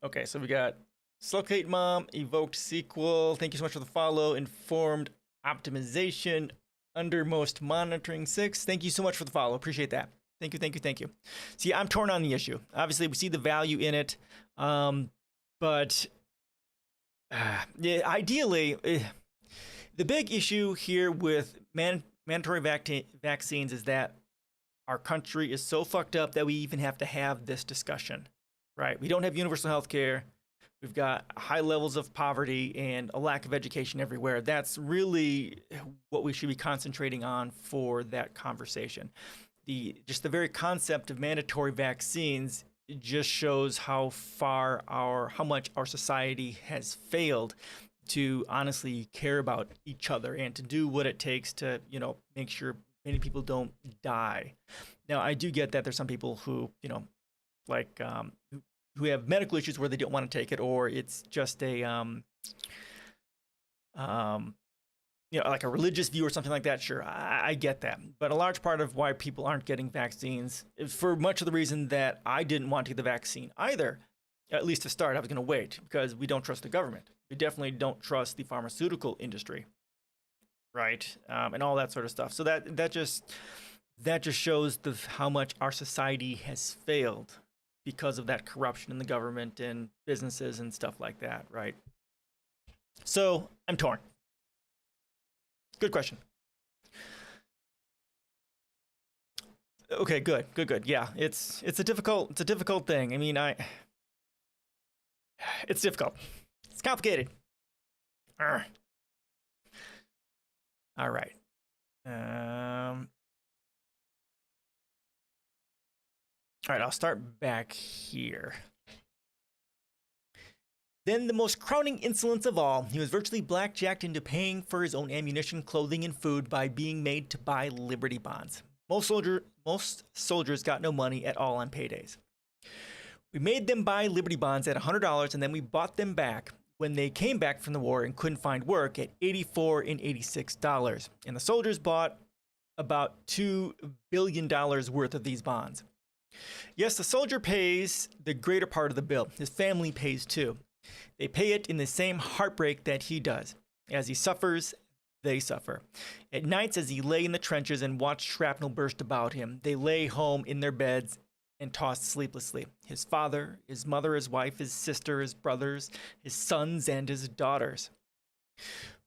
Okay, so we got Slocate Mom, Evoked Sequel. Thank you so much for the follow. Informed Optimization, Undermost Monitoring 6. Thank you so much for the follow. Appreciate that. Thank you. See, I'm torn on the issue. Obviously, we see the value in it. But ideally, the big issue here with mandatory vaccines is that our country is so fucked up that we even have to have this discussion, right? We don't have universal health care. We've got high levels of poverty and a lack of education everywhere. That's really what we should be concentrating on for that conversation. Just the very concept of mandatory vaccines just shows how much our society has failed to honestly care about each other and to do what it takes to, make sure many people don't die. Now, I do get that there's some people who, who have medical issues where they don't want to take it, or it's just a, like a religious view or something like that. Sure, I get that. But a large part of why people aren't getting vaccines is for much of the reason that I didn't want to get the vaccine either. At least to start, I was going to wait because we don't trust the government. We definitely don't trust the pharmaceutical industry, right? And all that sort of stuff. So that just shows how much our society has failed because of that corruption in the government and businesses and stuff like that, right? So I'm torn. Good question. Okay, good. Yeah, it's a difficult thing. I mean, it's difficult. It's complicated. All right. All right, I'll start back here. Then the most crowning insolence of all, he was virtually blackjacked into paying for his own ammunition, clothing, and food by being made to buy Liberty bonds. Most soldiers got no money at all on paydays. We made them buy Liberty bonds at $100, and then we bought them back when they came back from the war and couldn't find work at $84 and $86. And the soldiers bought about $2 billion worth of these bonds. Yes, the soldier pays the greater part of the bill. His family pays too. They pay it in the same heartbreak that he does. As he suffers, they suffer. At nights, as he lay in the trenches and watched shrapnel burst about him, they lay home in their beds and tossed sleeplessly. His father, his mother, his wife, his sister, his brothers, his sons, and his daughters.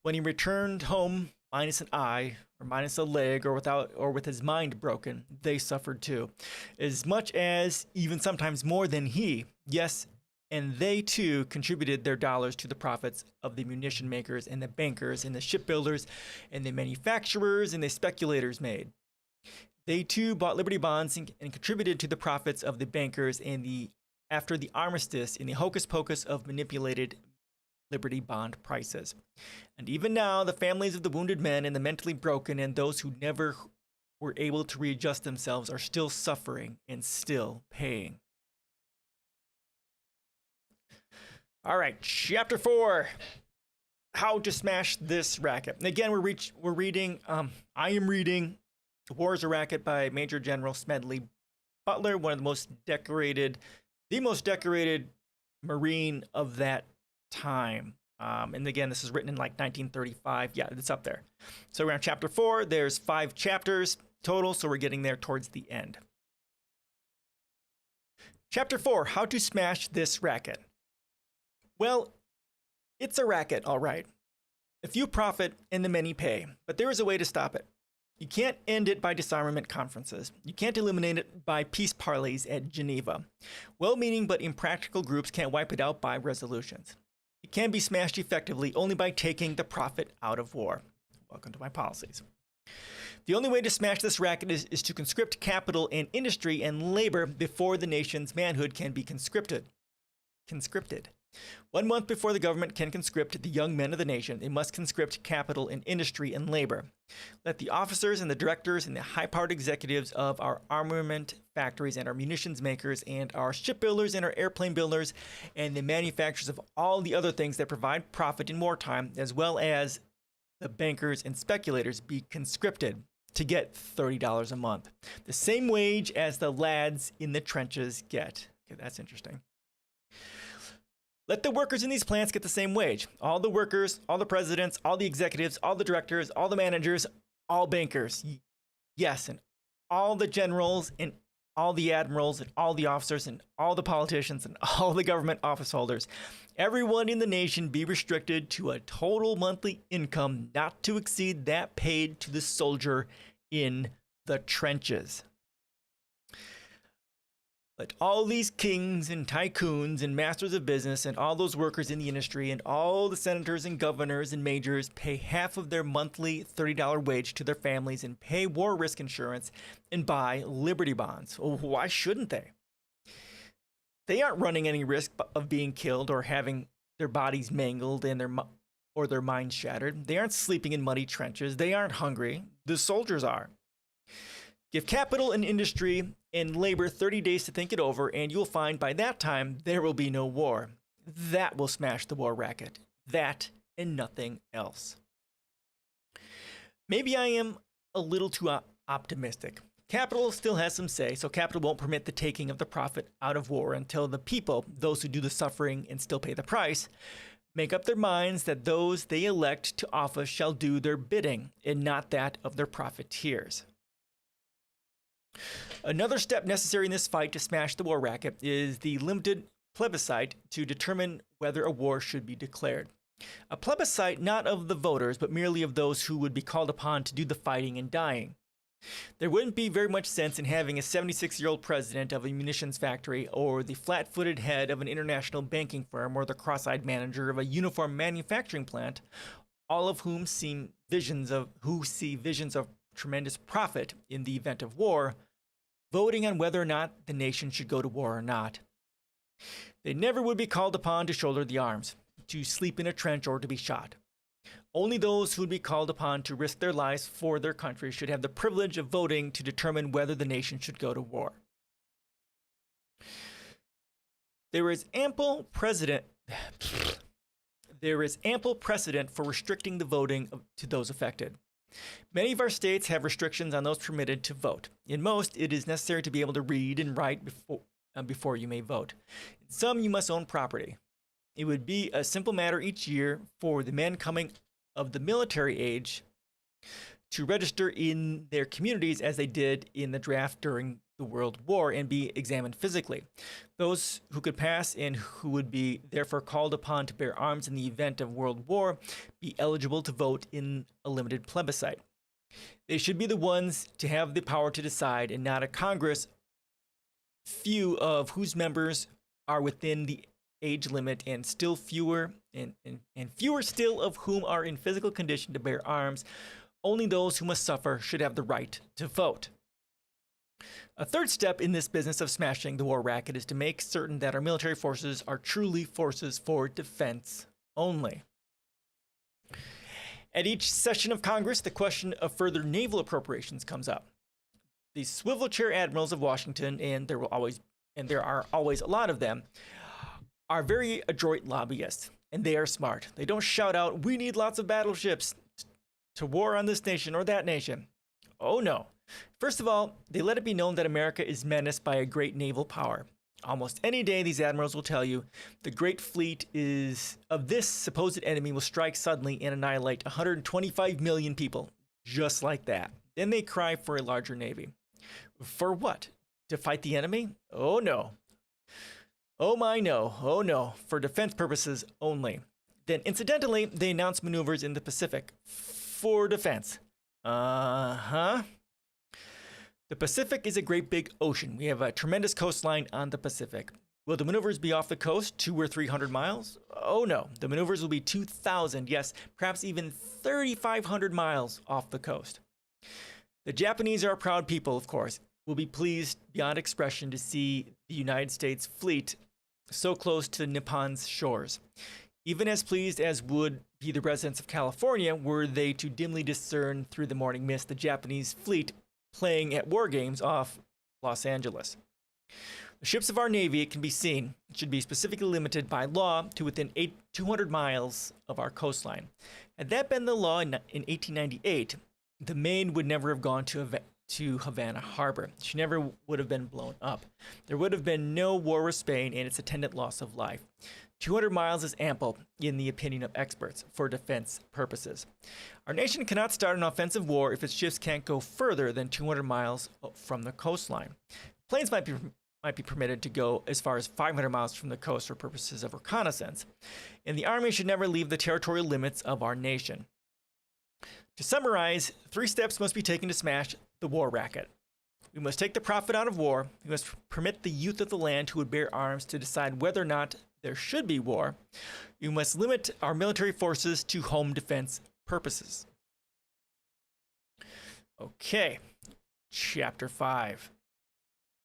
When he returned home, minus an eye, or minus a leg, or with his mind broken, they suffered too. As much as, even sometimes more than he. Yes, and they too contributed their dollars to the profits of the munition makers and the bankers and the shipbuilders and the manufacturers and the speculators made. They too bought Liberty bonds and contributed to the profits of the bankers and after the armistice in the hocus pocus of manipulated Liberty bond prices. And even now, the families of the wounded men and the mentally broken and those who never were able to readjust themselves are still suffering and still paying. All right, chapter 4, how to smash this racket. And again, I am reading The War is a Racket by Major General Smedley Butler, one of the most decorated Marine of that time. And again, this is written in like 1935. Yeah, it's up there. So we're on chapter 4. There's 5 chapters total, so we're getting there towards the end. Chapter 4, how to smash this racket. Well, it's a racket, all right. A few profit and the many pay, but there is a way to stop it. You can't end it by disarmament conferences. You can't eliminate it by peace parleys at Geneva. Well-meaning but impractical groups can't wipe it out by resolutions. It can be smashed effectively only by taking the profit out of war. Welcome to my policies. The only way to smash this racket is to conscript capital and industry and labor before the nation's manhood can be conscripted. 1 month before the government can conscript the young men of the nation, it must conscript capital and industry and labor. Let the officers and the directors and the high-powered executives of our armament factories and our munitions makers and our shipbuilders and our airplane builders and the manufacturers of all the other things that provide profit in wartime, as well as the bankers and speculators, be conscripted to get $30 a month. The same wage as the lads in the trenches get. Okay, that's interesting. Let the workers in these plants get the same wage. All the workers, all the presidents, all the executives, all the directors, all the managers, all bankers. Yes, and all the generals and all the admirals and all the officers and all the politicians and all the government office holders. Everyone in the nation be restricted to a total monthly income not to exceed that paid to the soldier in the trenches. Let all these kings and tycoons and masters of business and all those workers in the industry and all the senators and governors and majors pay half of their monthly $30 wage to their families and pay war risk insurance and buy Liberty bonds. Well, why shouldn't they? They aren't running any risk of being killed or having their bodies mangled and their minds shattered. They aren't sleeping in muddy trenches. They aren't hungry. The soldiers are. Give capital and industry and labor 30 days to think it over, and you'll find by that time there will be no war. That will smash the war racket. That and nothing else. Maybe I am a little too optimistic. Capital still has some say, so capital won't permit the taking of the profit out of war until the people, those who do the suffering and still pay the price, make up their minds that those they elect to office shall do their bidding and not that of their profiteers. Another step necessary in this fight to smash the war racket is the limited plebiscite to determine whether a war should be declared. A plebiscite not of the voters, but merely of those who would be called upon to do the fighting and dying. There wouldn't be very much sense in having a 76-year-old president of a munitions factory, or the flat-footed head of an international banking firm, or the cross-eyed manager of a uniform manufacturing plant, all of whom see visions of tremendous profit in the event of war, voting on whether or not the nation should go to war or not. They never would be called upon to shoulder the arms, to sleep in a trench, or to be shot. Only those who would be called upon to risk their lives for their country should have the privilege of voting to determine whether the nation should go to war. There is ample precedent for restricting the voting to those affected. Many of our states have restrictions on those permitted to vote. In most, it is necessary to be able to read and write before you may vote. In some, you must own property. It would be a simple matter each year for the men coming of the military age to register in their communities as they did in the draft during the World War and be examined physically. Those who could pass and who would be therefore called upon to bear arms in the event of World War be eligible to vote in a limited plebiscite. They should be the ones to have the power to decide, and not a Congress, few of whose members are within the age limit, and still fewer and fewer still of whom are in physical condition to bear arms. Only those who must suffer should have the right to vote. A third step in this business of smashing the war racket is to make certain that our military forces are truly forces for defense only. At each session of Congress, the question of further naval appropriations comes up. The swivel chair admirals of Washington, and there are always a lot of them, are very adroit lobbyists, and they are smart. They don't shout out, "We need lots of battleships to war on this nation or that nation." Oh no. First of all, they let it be known that America is menaced by a great naval power. Almost any day, these admirals will tell you the great fleet of this supposed enemy will strike suddenly and annihilate 125 million people, just like that. Then they cry for a larger navy. For what? To fight the enemy? Oh no. Oh my no, oh no, for defense purposes only. Then incidentally, they announce maneuvers in the Pacific for defense. The Pacific is a great big ocean. We have a tremendous coastline on the Pacific. Will the maneuvers be off the coast, 200 or 300 miles? Oh no, the maneuvers will be 2,000, yes, perhaps even 3,500 miles off the coast. The Japanese are a proud people, of course, will be pleased beyond expression to see the United States fleet so close to Nippon's shores. Even as pleased as would be the residents of California were they to dimly discern through the morning mist the Japanese fleet playing at war games off Los Angeles. The ships of our Navy, it can be seen, should be specifically limited by law to within 200 miles of our coastline. Had that been the law in 1898, the Maine would never have gone to Havana Harbor. She never would have been blown up. There would have been no war with Spain and its attendant loss of life. 200 miles is ample, in the opinion of experts, for defense purposes. Our nation cannot start an offensive war if its ships can't go further than 200 miles from the coastline. Planes might be permitted to go as far as 500 miles from the coast for purposes of reconnaissance, and the Army should never leave the territorial limits of our nation. To summarize, 3 steps must be taken to smash the war racket. We must take the profit out of war. We must permit the youth of the land who would bear arms to decide whether or not there should be war. We must limit our military forces to home defense purposes. Okay, Chapter 5.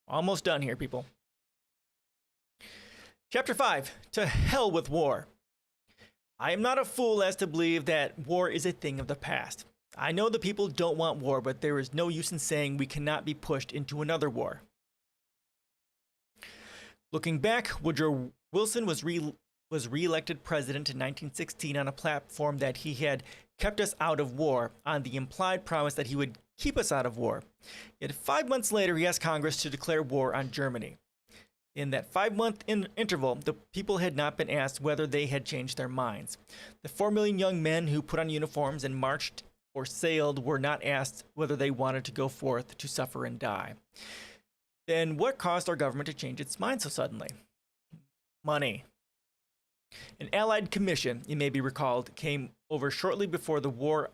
Almost done here, people. Chapter 5, to hell with war. I am not a fool as to believe that war is a thing of the past. I know the people don't want war, but there is no use in saying we cannot be pushed into another war. Looking back, Woodrow Wilson was re-elected president in 1916 on a platform that he had kept us out of war, on the implied promise that he would keep us out of war. Yet 5 months later, he asked Congress to declare war on Germany. In that 5-month interval, the people had not been asked whether they had changed their minds. The 4 million young men who put on uniforms and marched or sailed were not asked whether they wanted to go forth to suffer and die. Then what caused our government to change its mind so suddenly? Money. An Allied commission, it may be recalled, came over shortly before the war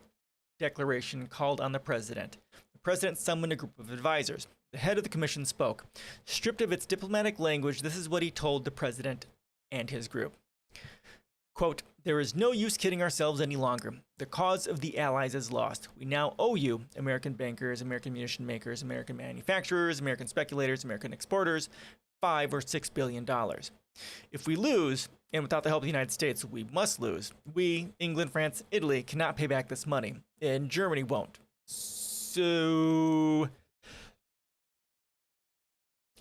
declaration called on the president. The president summoned a group of advisors. The head of the commission spoke. Stripped of its diplomatic language, this is what he told the president and his group. Quote, "There is no use kidding ourselves any longer. The cause of the Allies is lost. We now owe you, American bankers, American munition makers, American manufacturers, American speculators, American exporters, $5 or $6 billion. If we lose, and without the help of the United States, we must lose. We, England, France, Italy, cannot pay back this money, and Germany won't. So,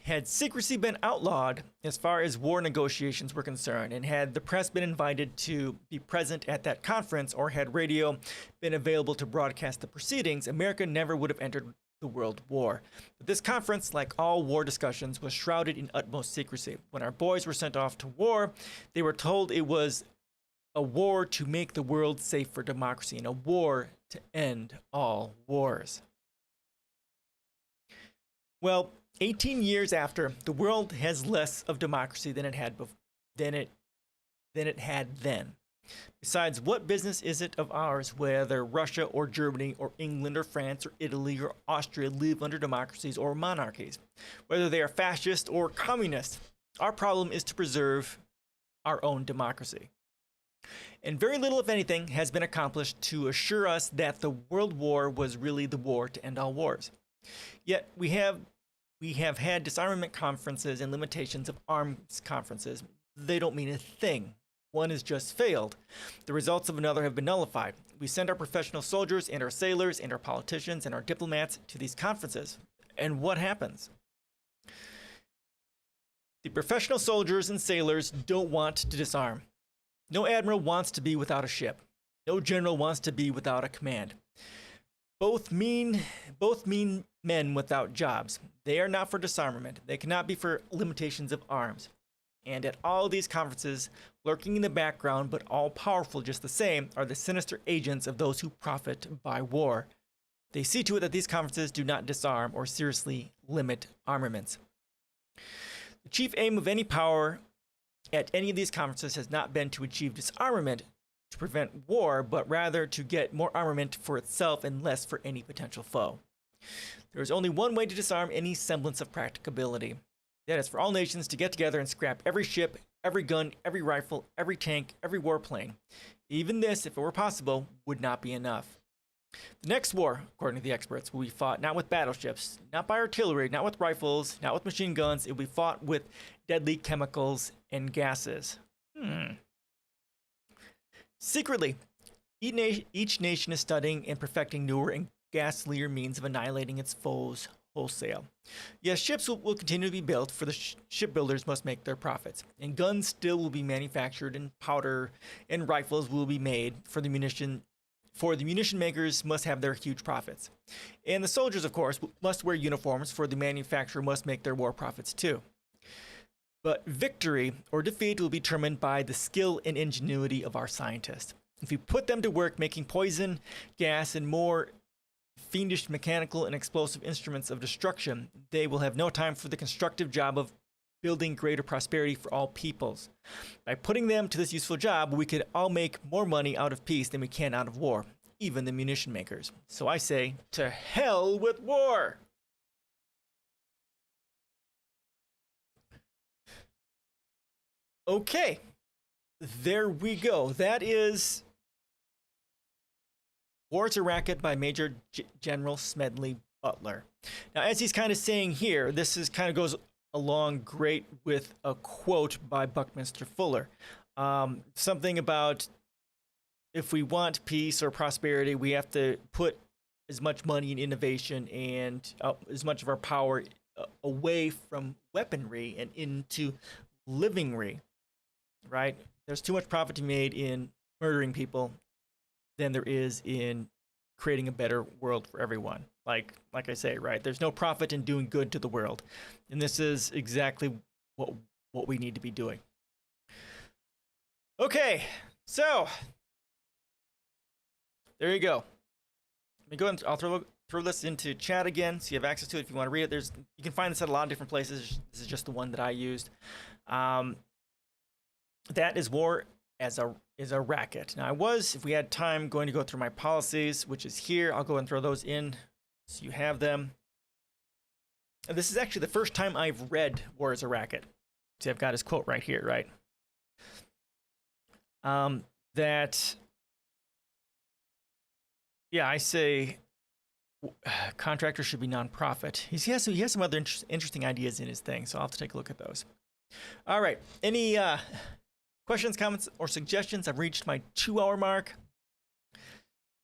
had secrecy been outlawed as far as war negotiations were concerned, and had the press been invited to be present at that conference, or had radio been available to broadcast the proceedings, America never would have entered the World War. But this conference, like all war discussions, was shrouded in utmost secrecy. When our boys were sent off to war, they were told it was a war to make the world safe for democracy, and a war to end all wars. Well, 18 years after, the world has less of democracy than it had then. Besides, what business is it of ours whether Russia or Germany or England or France or Italy or Austria live under democracies or monarchies? Whether they are fascist or communist, our problem is to preserve our own democracy. And very little, if anything, has been accomplished to assure us that the World War was really the war to end all wars. Yet we have had disarmament conferences and limitations of arms conferences. They don't mean a thing. One has just failed. The results of another have been nullified. We send our professional soldiers and our sailors and our politicians and our diplomats to these conferences. And what happens? The professional soldiers and sailors don't want to disarm. No admiral wants to be without a ship. No general wants to be without a command. Both mean men without jobs. They are not for disarmament. They cannot be for limitations of arms. And at all these conferences, lurking in the background but all powerful just the same, are the sinister agents of those who profit by war. They see to it that these conferences do not disarm or seriously limit armaments. The chief aim of any power at any of these conferences has not been to achieve disarmament to prevent war, but rather to get more armament for itself and less for any potential foe. There is only one way to disarm any semblance of practicability. That is for all nations to get together and scrap every ship, every gun, every rifle, every tank, every warplane. Even this, if it were possible, would not be enough. The next war, according to the experts, will be fought not with battleships, not by artillery, not with rifles, not with machine guns. It will be fought with deadly chemicals and gases. Secretly, each nation is studying and perfecting newer and ghastlier means of annihilating its foes wholesale. Yes, ships will continue to be built, for the shipbuilders must make their profits. And guns still will be manufactured, and powder and rifles will be made, for the munition makers must have their huge profits. And the soldiers, of course, must wear uniforms, for the manufacturer must make their war profits too. But victory or defeat will be determined by the skill and ingenuity of our scientists. If we put them to work making poison, gas, and more fiendish mechanical and explosive instruments of destruction, they will have no time for the constructive job of building greater prosperity for all peoples. By putting them to this useful job, we could all make more money out of peace than we can out of war, even the munition makers. So I say, to hell with war! Okay, there we go. That is War's a Racket by Major General Smedley Butler. Now, as he's kind of saying here, this is kind of goes along great with a quote by Buckminster Fuller. Something about, if we want peace or prosperity, we have to put as much money in innovation and as much of our power away from weaponry and into livingry, right? There's too much profit to be made in murdering people than there is in creating a better world for everyone. Like I say, right? There's no profit in doing good to the world. And this is exactly what we need to be doing. Okay, so there you go. Let me go and I'll throw this into chat again, so you have access to it if you want to read it. You can find this at a lot of different places. This is just the one that I used. That is War is a Racket. Now, I was, if we had time, going to go through my policies, which is here. I'll go and throw those in so you have them. And this is actually the first time I've read War is a Racket. See, I've got his quote right here, right? I say contractors should be nonprofit. He has some other interesting ideas in his thing, so I'll have to take a look at those. All right. Any questions, comments, or suggestions? I've reached my 2-hour mark,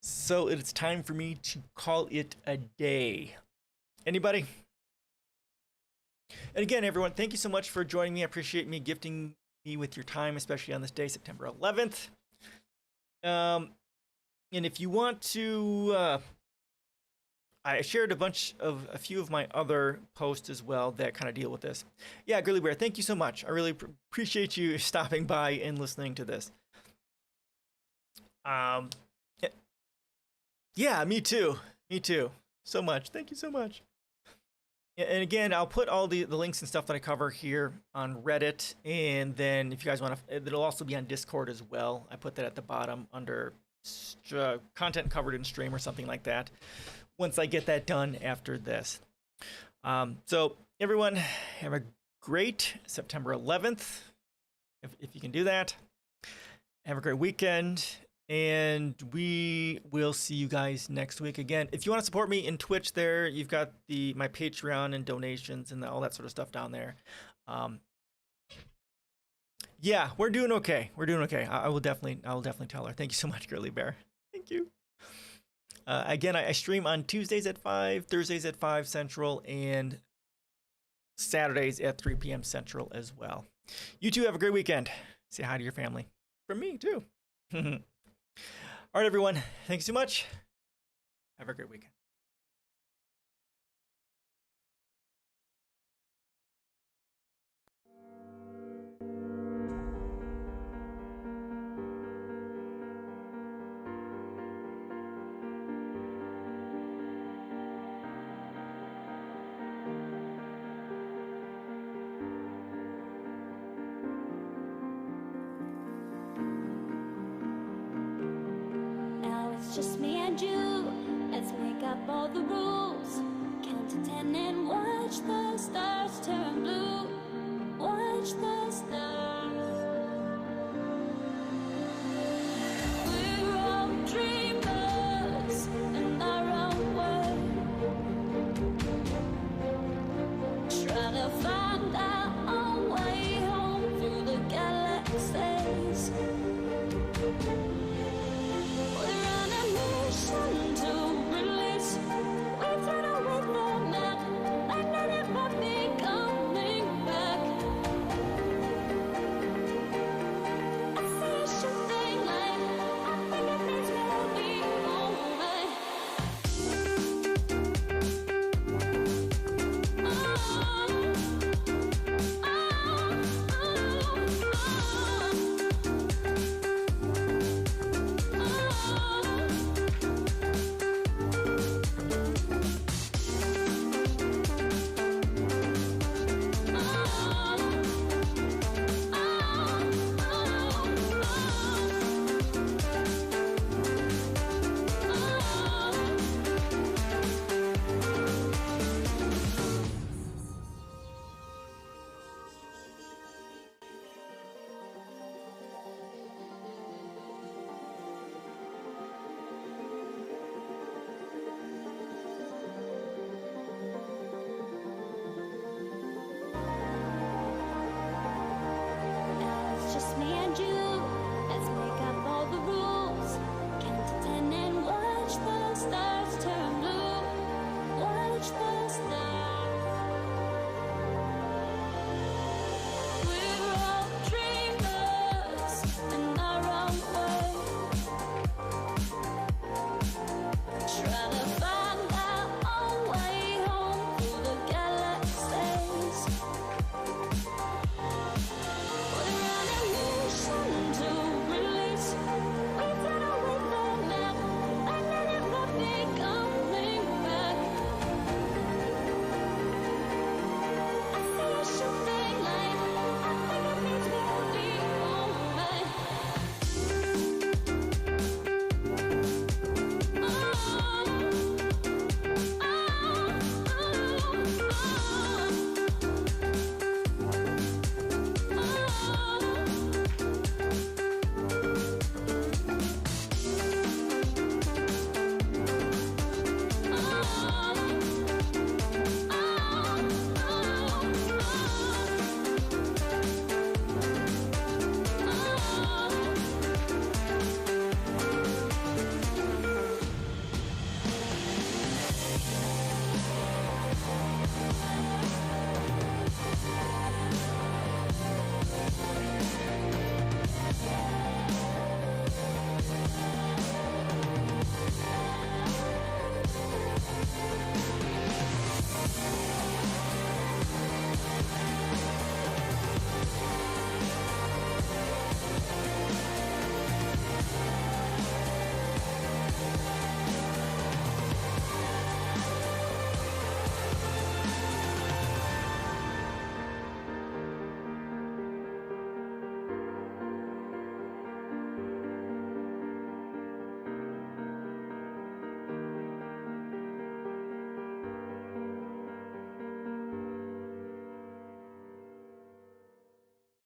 so it's time for me to call it a day. Anybody? And again, everyone, thank you so much for joining me. I appreciate me gifting me with your time, especially on this day, September 11th. And if you want to, I shared a few of my other posts as well that kind of deal with this. Yeah, Grizzly Bear, thank you so much. I really appreciate you stopping by and listening to this. Yeah, me too. Me too. So much. Thank you so much. And again, I'll put all the links and stuff that I cover here on Reddit. And then if you guys want to, it'll also be on Discord as well. I put that at the bottom under content covered in stream or something like that. Once I get that done after this. So everyone, have a great September 11th, if you can do that. Have a great weekend. And we will see you guys next week again. If you want to support me in Twitch there, you've got my Patreon and donations and all that sort of stuff down there. Yeah, we're doing okay. We're doing okay. I will definitely tell her. Thank you so much, Girly Bear. Thank you. Again, I stream on Tuesdays at 5, Thursdays at 5 Central, and Saturdays at 3 p.m. Central as well. You two have a great weekend. Say hi to your family. From me, too. All right, everyone. Thank you so much. Have a great weekend.
Just me and you, let's make up all the rules. Count to 10 and watch the stars turn blue. Watch the stars.